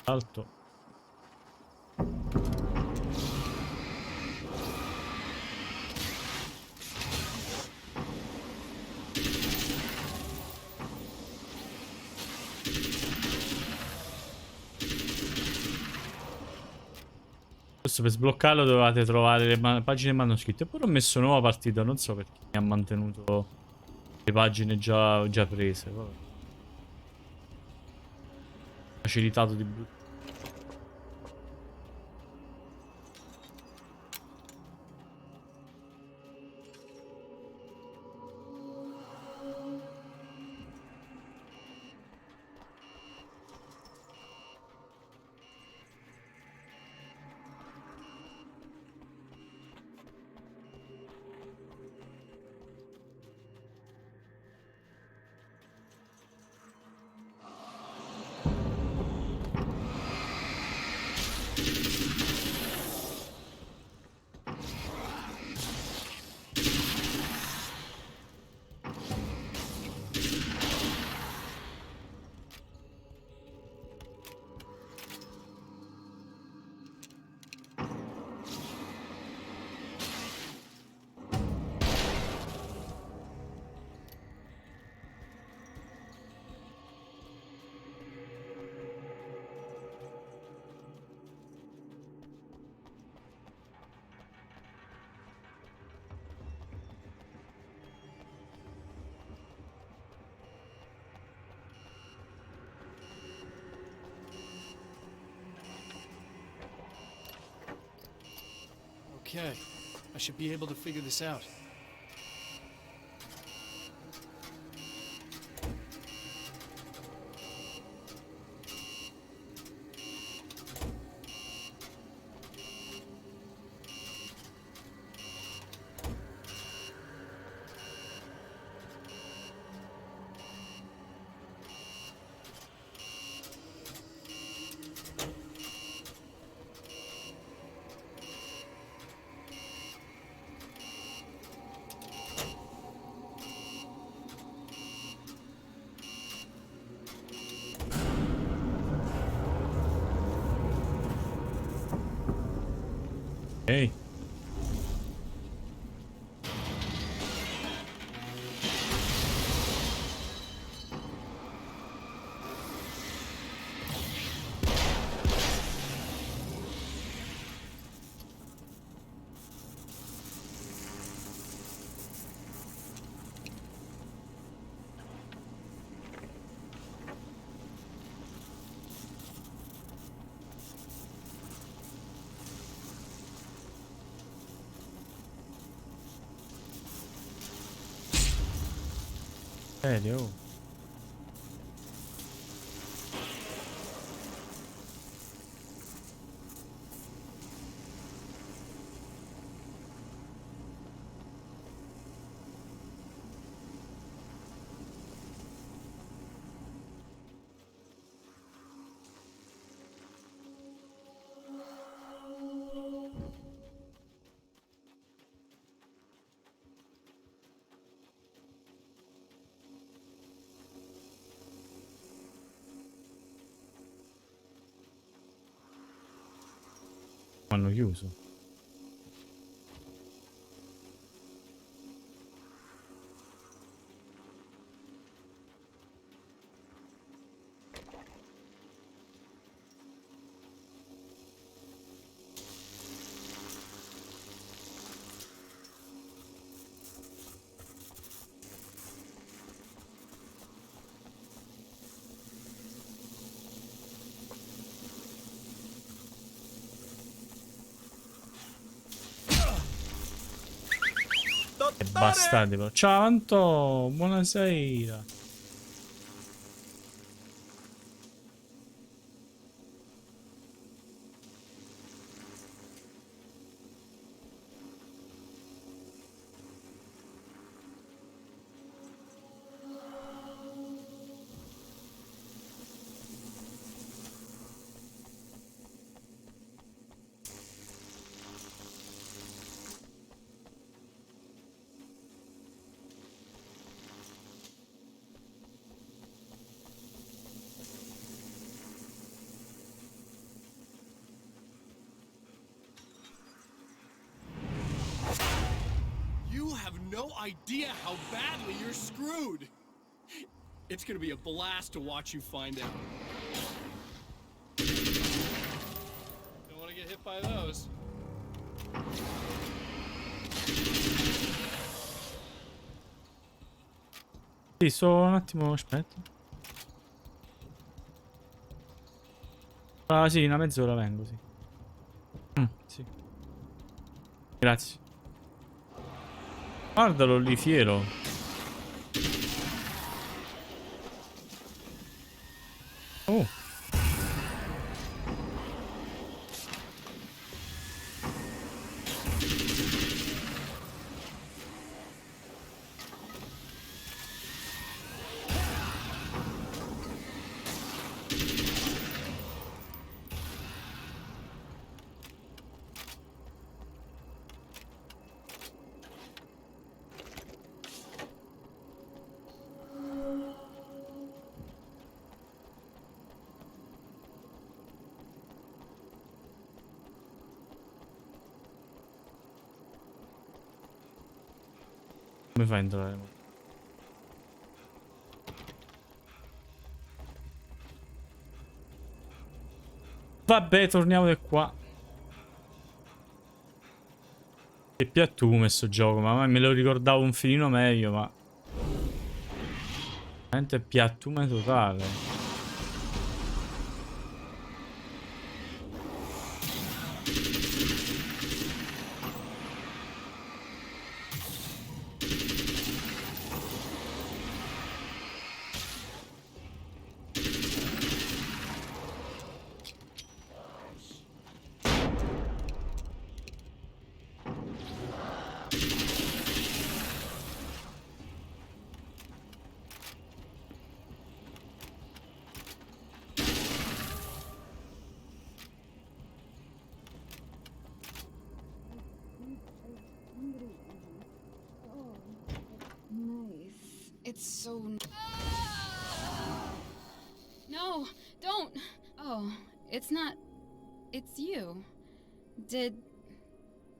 Alto. Questo per sbloccarlo dovevate trovare le pagine manoscritte. Eppure ho messo nuova partita, non so perché mi ha mantenuto le pagine già prese. Vabbè. Facilitato di brutto. Okay, I should be able to figure this out. Ok. Serio? Hanno chiuso. Che bastardi però. Ciao Anto, buonasera. no idea how badly you're screwed. It's gonna be a blast to watch you find out. Don't want to get hit by those. Sì, sto un attimo, aspetta. Ah sì, una mezz'ora vengo, sì. Sì. Grazie. Guardalo lì, fiero. Oh. Come fai a entrare? Vabbè, torniamo di qua. Che piattume sto gioco, ma me lo ricordavo un filino meglio, ma... veramente piattume totale. Nice. It's so... No, don't! Oh, it's not... It's you. Did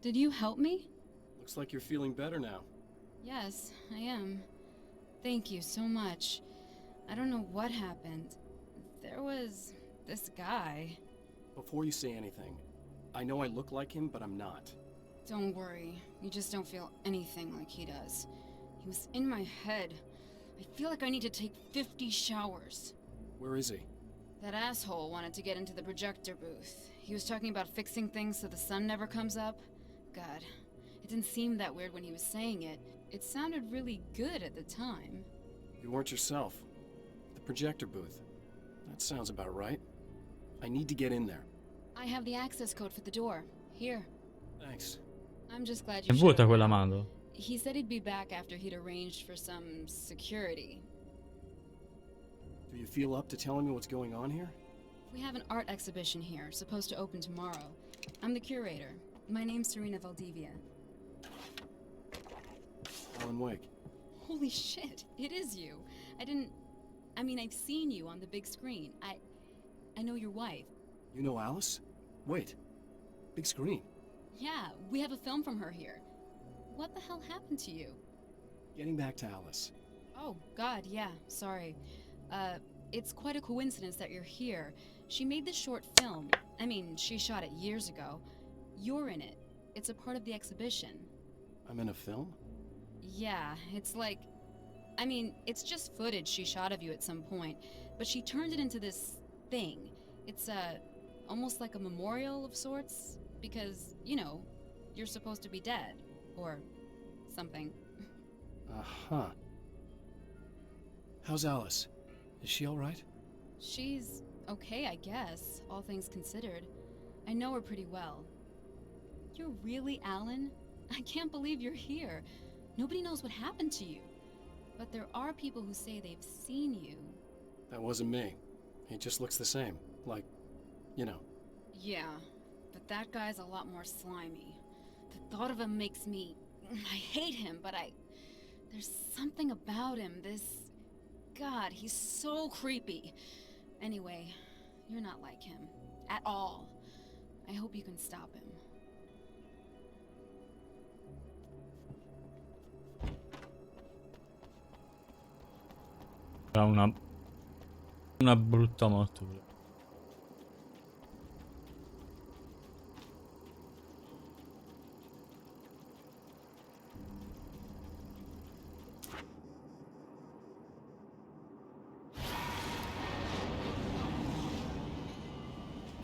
you help me? Looks like you're feeling better now. Yes, I am. Thank you so much. I don't know what happened. There was this guy. Before you say anything, I know I look like him, but I'm not. Don't worry. You just don't feel anything like he does. He was in my head. I feel like I need to take 50 showers. Where is he? That asshole wanted to get into the projector booth. He was talking about fixing things so the sun never comes up. God, it didn't seem that weird when he was saying it. It sounded really good at the time. You weren't yourself. The projector booth. That sounds about right. I need to get in there. I have the access code for the door. Here. Thanks. I'm just glad È you vuota showed quella up. mano. He said he'd be back after he'd arranged for some security. Do you feel up to telling me what's going on here? We have an art exhibition here, supposed to open tomorrow. I'm the curator. My name's Serena Valdivia. Alan Wake. Holy shit, it is you. I've seen you on the big screen. I know your wife. You know Alice? Wait. Big screen. Yeah, we have a film from her here. What the hell happened to you? Getting back to Alice. Oh, God, yeah, sorry. It's quite a coincidence that you're here. She made this short film. She shot it years ago. You're in it. It's a part of the exhibition. I'm in a film? Yeah, it's like... it's just footage she shot of you at some point, but she turned it into this thing. It's, almost like a memorial of sorts, because, you're supposed to be dead. Or something. Uh-huh. How's Alice? Is she alright? She's okay, I guess, all things considered. I know her pretty well. You're really Alan? I can't believe you're here. Nobody knows what happened to you. But there are people who say they've seen you. That wasn't me. He just looks the same. Like, Yeah, but that guy's a lot more slimy. The thought of him makes me... I hate him, but there's something about him, God, he's so creepy. Anyway, you're not like him. At all. I hope you can stop him. Ha una brutta morte.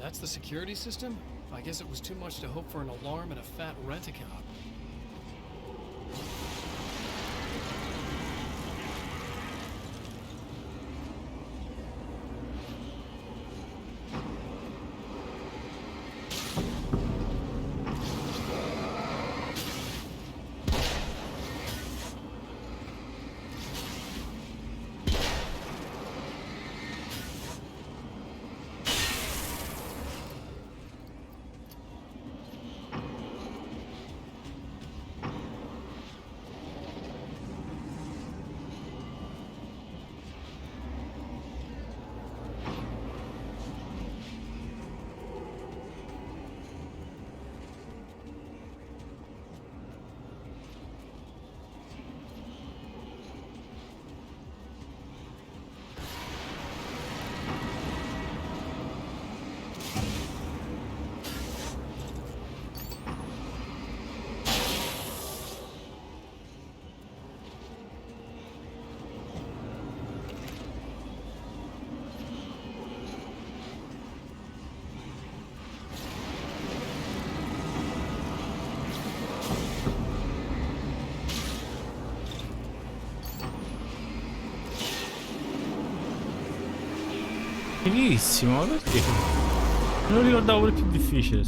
That's the security system? I guess it was too much to hope for an alarm and a fat rent-a-cop. Finissimo, ma perché? Me lo ricordavo pure più difficile.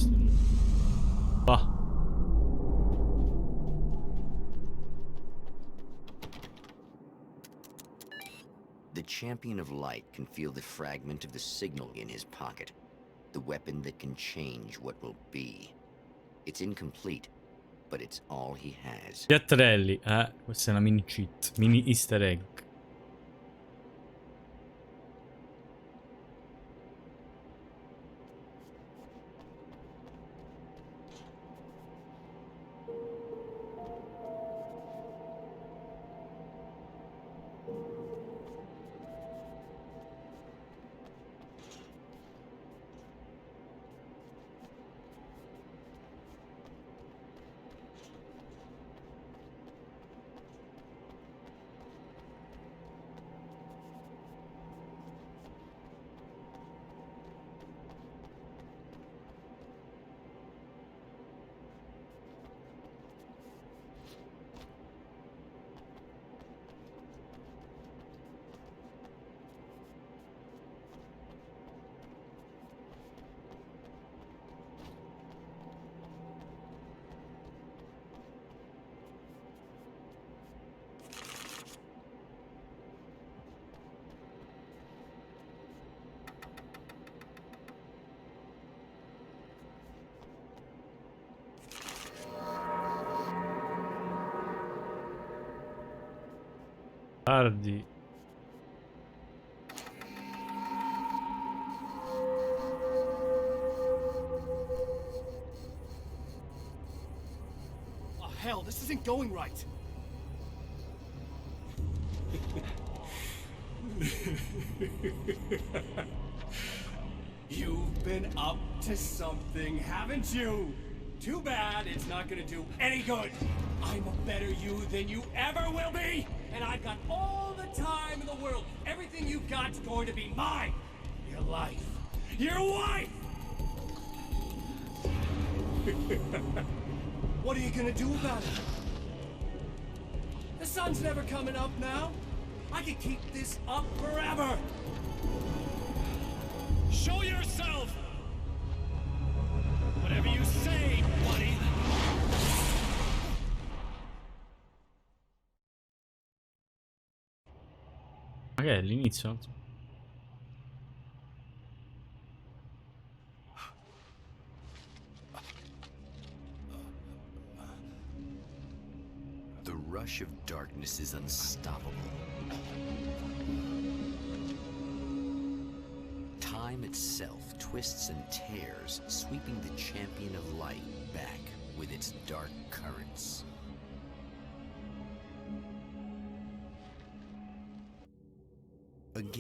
Va. The Champion of Light can feel the fragment of the signal in his pocket. The weapon that can change what will be. It's incomplete, but it's all he has. Piattarelli, questa è una mini cheat, mini easter egg. Tardi. Oh, hell, this isn't going right. You've been up to something, haven't you? Too bad it's not gonna do any good. I'm a better you than you ever will be, and I've got all the time in the world. Everything you've got's going to be mine. Your life. Your wife! What are you gonna do about it? The sun's never coming up now. I can keep this up forever. Show yourself! Whatever you say, buddy. Ma che è l'inizio? The rush of darkness is unstoppable. Time itself twists and tears, sweeping the Champion of Light back with its dark currents.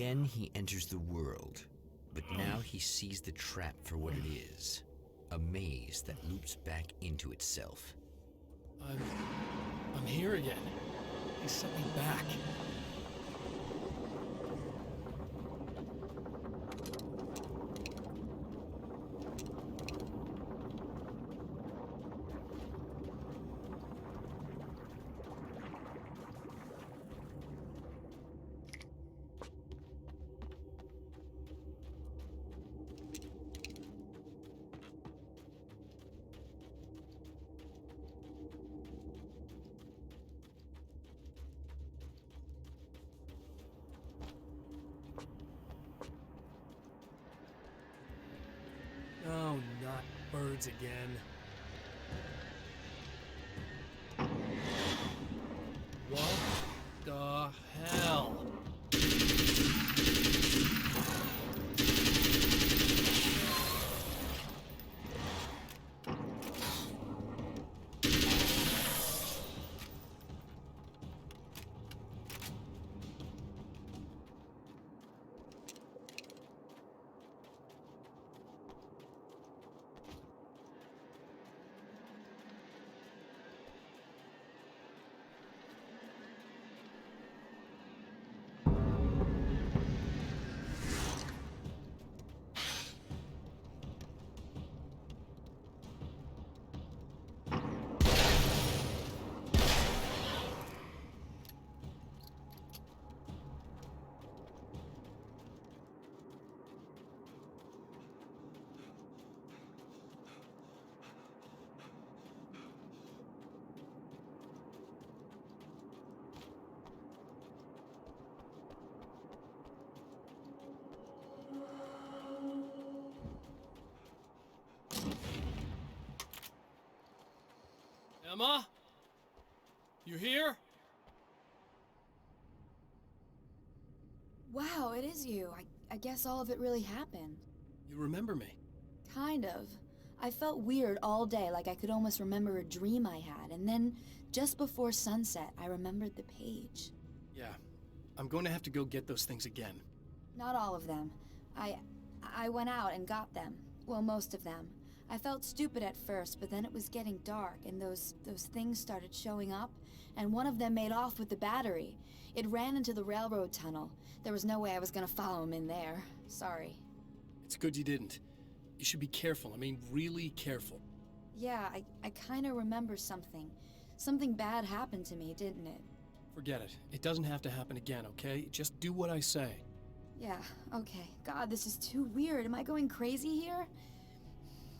Again, he enters the world, but now he sees the trap for what it is. A maze that loops back into itself. I'm here again. He sent me back. Oh, not birds again. What the hell? Emma? You here? Wow, it is you. I guess all of it really happened. You remember me? Kind of. I felt weird all day, like I could almost remember a dream I had, and then, just before sunset, I remembered the page. Yeah. I'm going to have to go get those things again. Not all of them. I went out and got them. Well, most of them. I felt stupid at first, but then it was getting dark, and those things started showing up, and one of them made off with the battery. It ran into the railroad tunnel. There was no way I was gonna follow him in there. Sorry. It's good you didn't. You should be careful. I mean, really careful. Yeah, I kinda remember something. Something bad happened to me, didn't it? Forget it. It doesn't have to happen again, okay? Just do what I say. Yeah, okay. God, this is too weird. Am I going crazy here?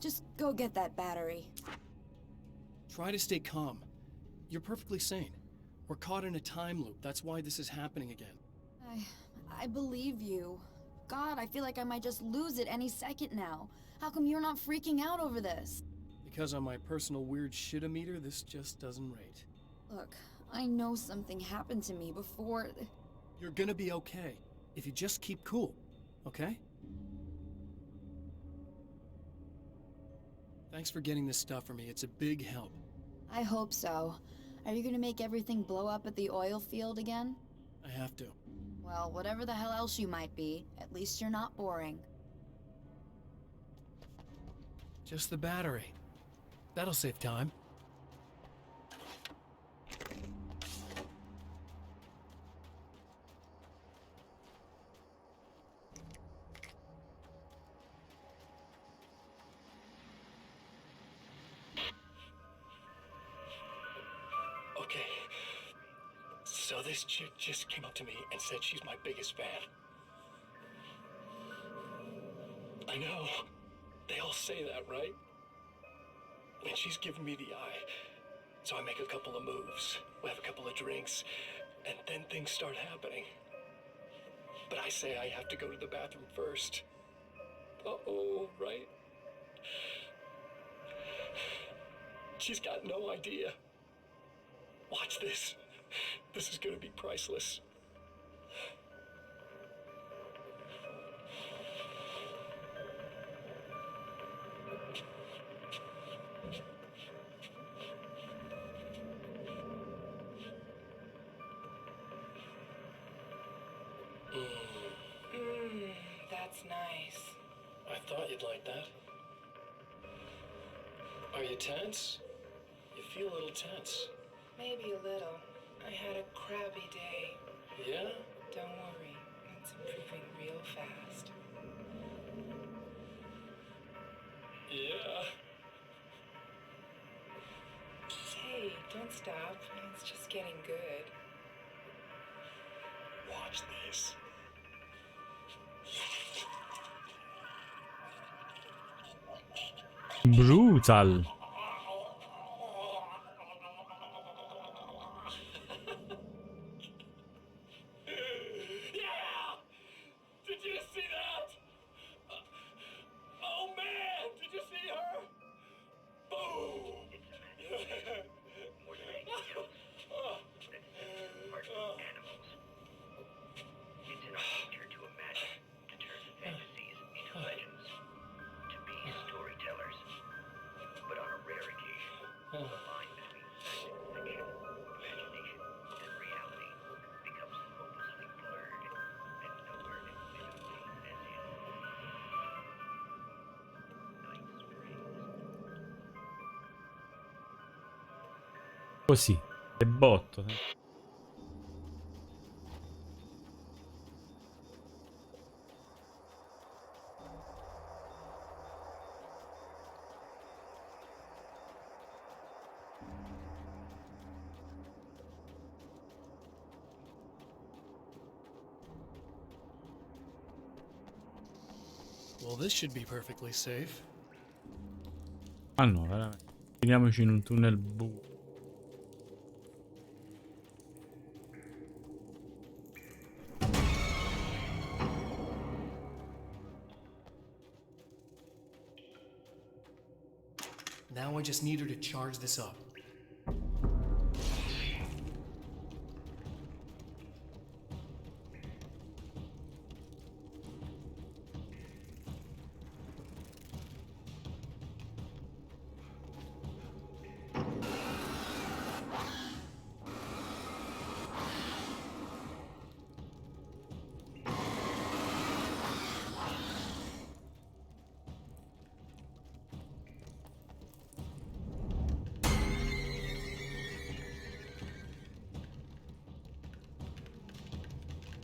Just go get that battery. Try to stay calm. You're perfectly sane. We're caught in a time loop. That's why this is happening again. I believe you. God, I feel like I might just lose it any second now. How come you're not freaking out over this? Because on my personal weird shit-o-meter, this just doesn't rate. Look, I know something happened to me before... You're gonna be okay. If you just keep cool, okay? Thanks for getting this stuff for me. It's a big help. I hope so. Are you gonna make everything blow up at the oil field again? I have to. Well, whatever the hell else you might be, at least you're not boring. Just the battery. That'll save time. Okay. So this chick just came up to me and said she's my biggest fan. I know. They all say that, right? And she's giving me the eye. So I make a couple of moves. We have a couple of drinks. And then things start happening. But I say I have to go to the bathroom first. Uh-oh, right? She's got no idea. Watch this. This is gonna be priceless. That's nice. I thought you'd like that. Are you tense? You feel a little tense. Maybe a little. I had a crabby day. Yeah? Don't worry, it's improving real fast. Yeah. Hey, don't stop. It's just getting good. Watch this. Brutal. Yeah! Did you see that? Oh man! Did you see her? Boom! More than anything else, that sets us apart from animals. It's in our nature to imagine, to turn fantasies into legends, to be storytellers. But on a rare occasion, the line between fact and fiction, imagination and reality, becomes hopelessly blurred, and nowhere in between as in Night Springs. Così. E botto. Well, this should be perfectly safe. Ah no, veramente. Finiamoci in un tunnel buio. Now I just need her to charge this up.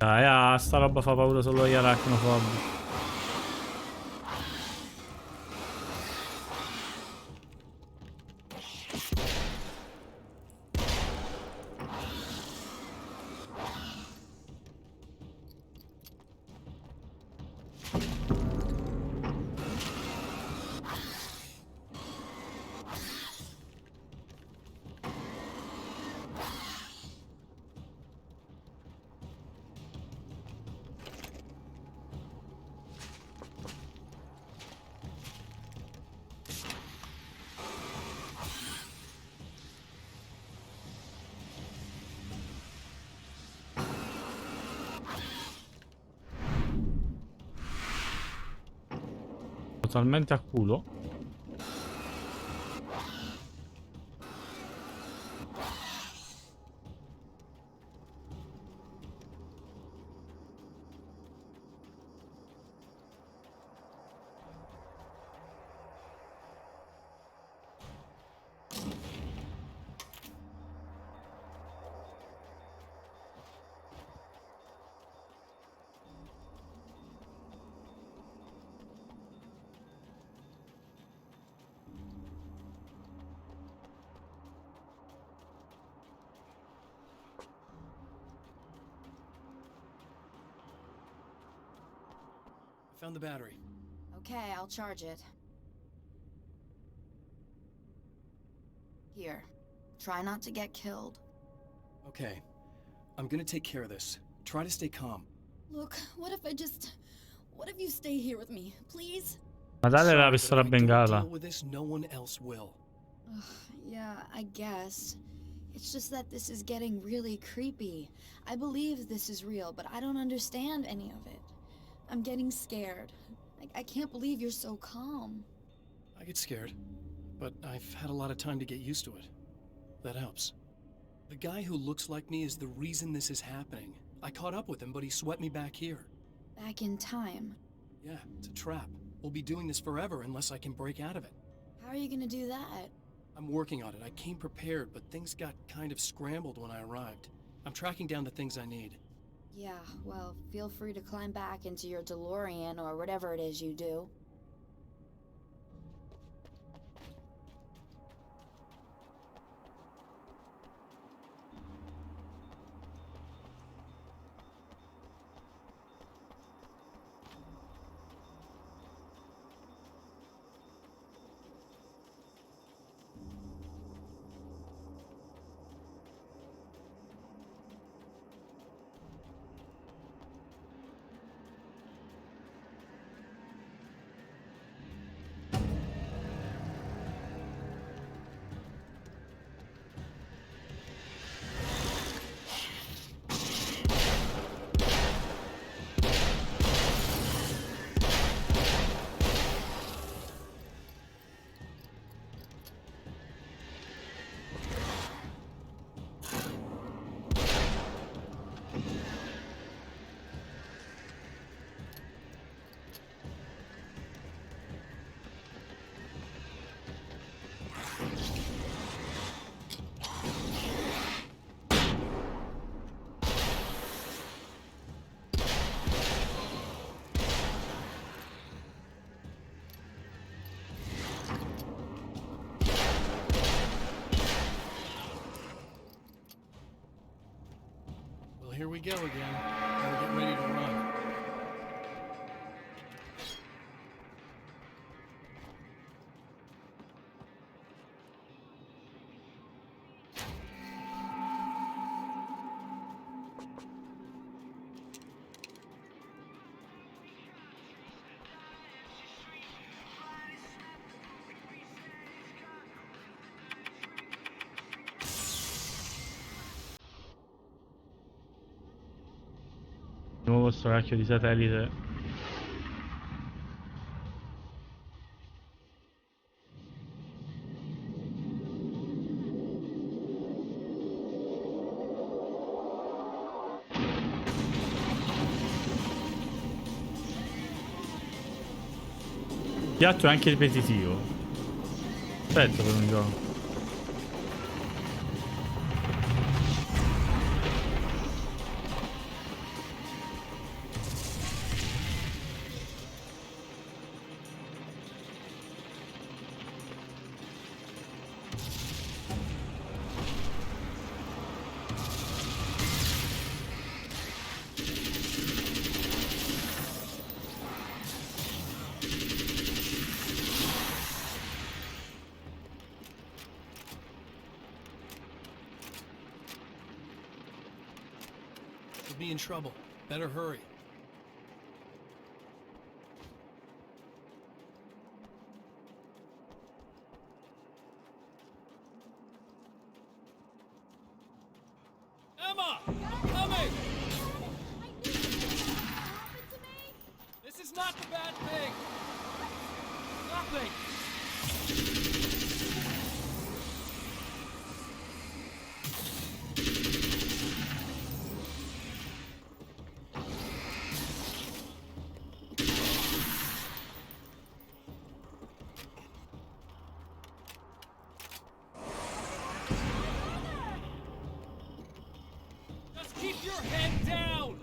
Dai, sta roba fa paura solo agli arachnofobi. Totalmente a culo. I found the battery. Okay, I'll charge it. Here. Try not to get killed. Okay. I'm gonna take care of this. Try to stay calm. Look, what if I just... What if you stay here with me, please? Ma dale la Sorry, but pistola if a I don't bengala. deal with this, no one else will. Ugh, yeah, I guess. It's just that this is getting really creepy. I believe this is real, but I don't understand any of it. I'm getting scared. I can't believe you're so calm. I get scared, but I've had a lot of time to get used to it. That helps. The guy who looks like me is the reason this is happening. I caught up with him, but he swept me back here. Back in time. Yeah, it's a trap. We'll be doing this forever unless I can break out of it. How are you gonna do that? I'm working on it. I came prepared, but things got kind of scrambled when I arrived. I'm tracking down the things I need. Yeah, well, feel free to climb back into your DeLorean or whatever it is you do. Well, here we go again. Gotta get ready to run. Nuovo sto cacchio di satellite. Il piatto è anche ripetitivo. Aspetta per un gioco. We'll be in trouble. Better hurry. Emma! I'm coming! This is not the bad thing! Nothing! Just keep your head down!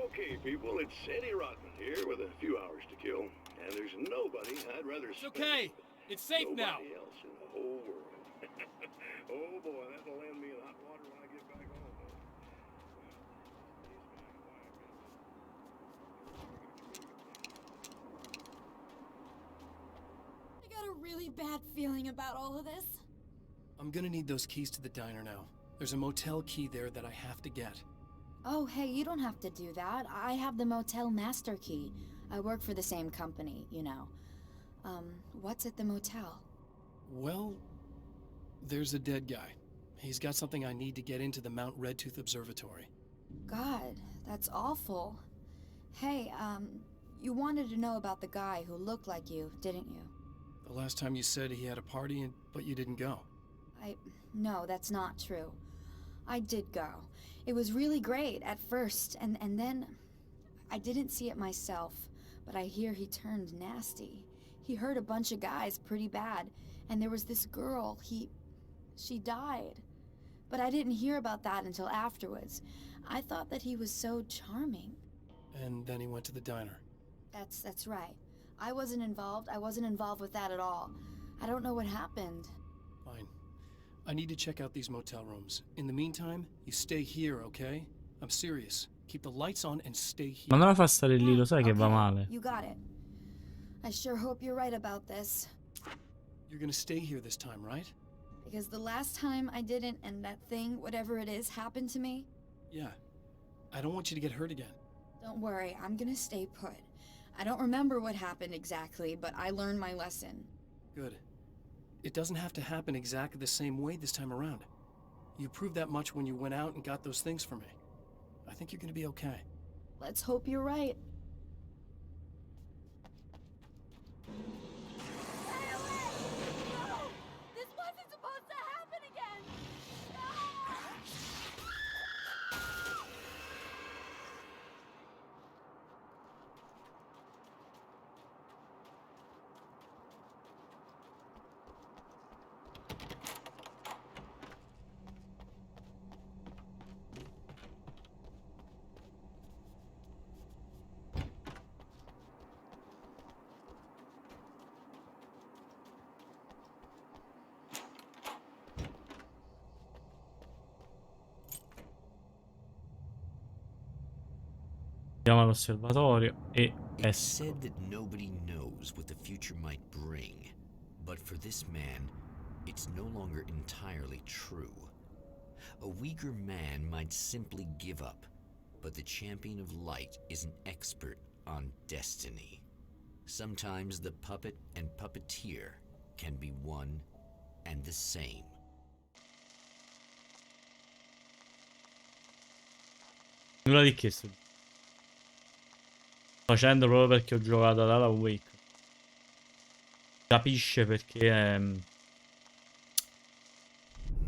Okay, people, it's Eddie Rodman here with a few hours to kill, and there's nobody I'd rather It's spend okay. It's safe now. nobody else in the whole world. Oh boy, that'll land me in hot water when I get back home. I got a really bad feeling about all of this. I'm gonna need those keys to the diner now. There's a motel key there that I have to get. Oh, hey, you don't have to do that. I have the motel master key. I work for the same company, you know. What's at the motel? Well, There's a dead guy. He's got something I need to get into the Mount Redtooth Observatory. God, that's awful. Hey, you wanted to know about the guy who looked like you, didn't you? The last time you said he had a party, but you didn't go. No, that's not true. I did go. It was really great at first, and then I didn't see it myself, but I hear he turned nasty. He hurt a bunch of guys pretty bad, and there was this girl, she died. But I didn't hear about that until afterwards. I thought that he was so charming. And then he went to the diner. That's right. I wasn't involved with that at all. I don't know what happened. Fine. I need to check out these motel rooms. In the meantime, you stay here, okay? I'm serious. Keep the lights on and stay here. Ma non la fa stare lì, lo sai che va male. You got it. I sure hope you're right about this. You're gonna stay here this time, right? Because the last time I didn't, and that thing, whatever it is, happened to me. Yeah. I don't want you to get hurt again. Don't worry, I'm gonna stay put. I don't remember what happened exactly, but I learned my lesson. Good. It doesn't have to happen exactly the same way this time around. You proved that much when you went out and got those things for me. I think you're gonna be okay. Let's hope you're right. This wasn't supposed to happen again! Andiamo all'osservatorio e It's said that nobody knows what the future might bring, but for this man, it's no longer entirely true. A weaker man might simply give up, but the champion of light is an expert on destiny. Sometimes the puppet and puppeteer can be one and the same. nulla di che sto facendo proprio perché ho giocato ad Alan Wake. Capisce perché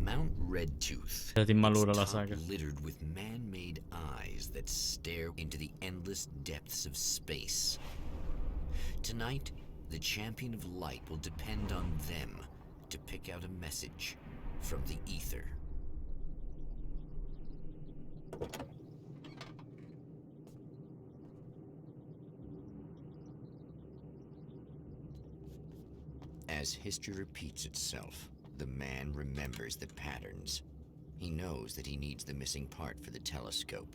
Mount Redtooth è in malora la its top saga. littered with man-made eyes that stare into the endless depths of space. Tonight, the champion of light will depend on them to pick out a message from the ether. As history repeats itself, the man remembers the patterns. He knows that he needs the missing part for the telescope.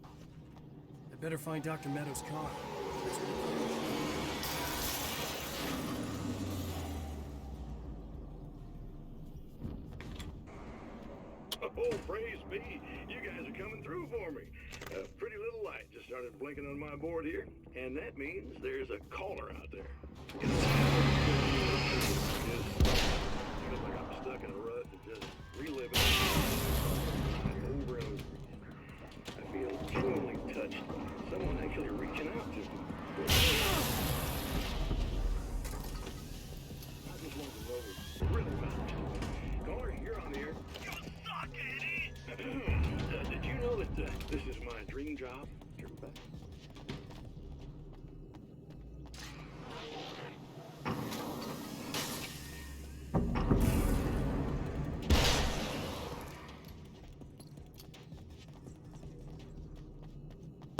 I better find Dr. Meadows' car. Oh, praise be. You guys are coming through for me. A pretty little light just started blinking on my board here, and that means there's a caller out there. Feels like I'm stuck in a rut and just reliving over and over. I feel genuinely touched by someone actually reaching out to me. I just want to know what really matters. Caller, you're on the air. You suck, Eddie! Did you know that this is my dream job?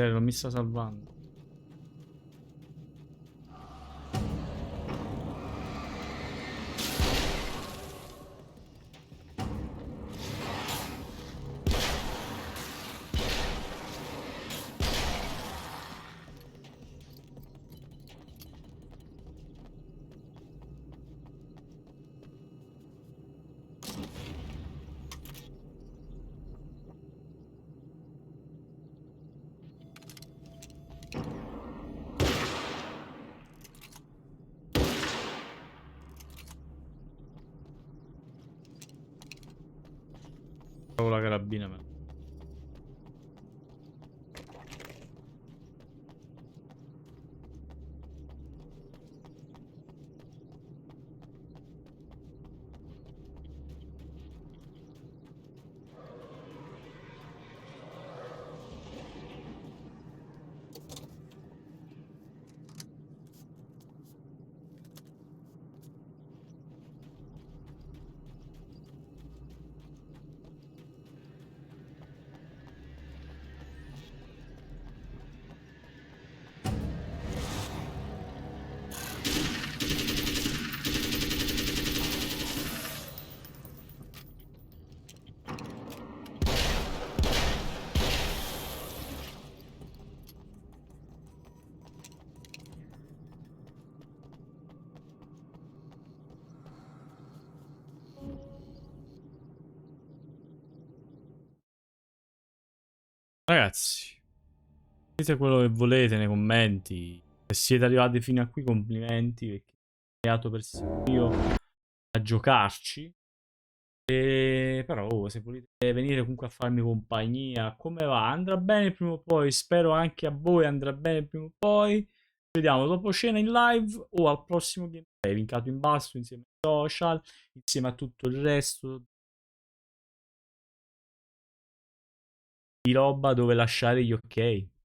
Non mi sta salvando. Con la carabina. Ragazzi, dite quello che volete nei commenti. Se siete arrivati fino a qui, complimenti, perché ho creato persino io a giocarci. Però se volete venire comunque a farmi compagnia, come va? Andrà bene prima o poi, spero anche a voi andrà bene prima o poi. Ci vediamo dopo cena in live o al prossimo gameplay, linkato in basso insieme ai social, insieme a tutto il resto di roba dove lasciare gli ok.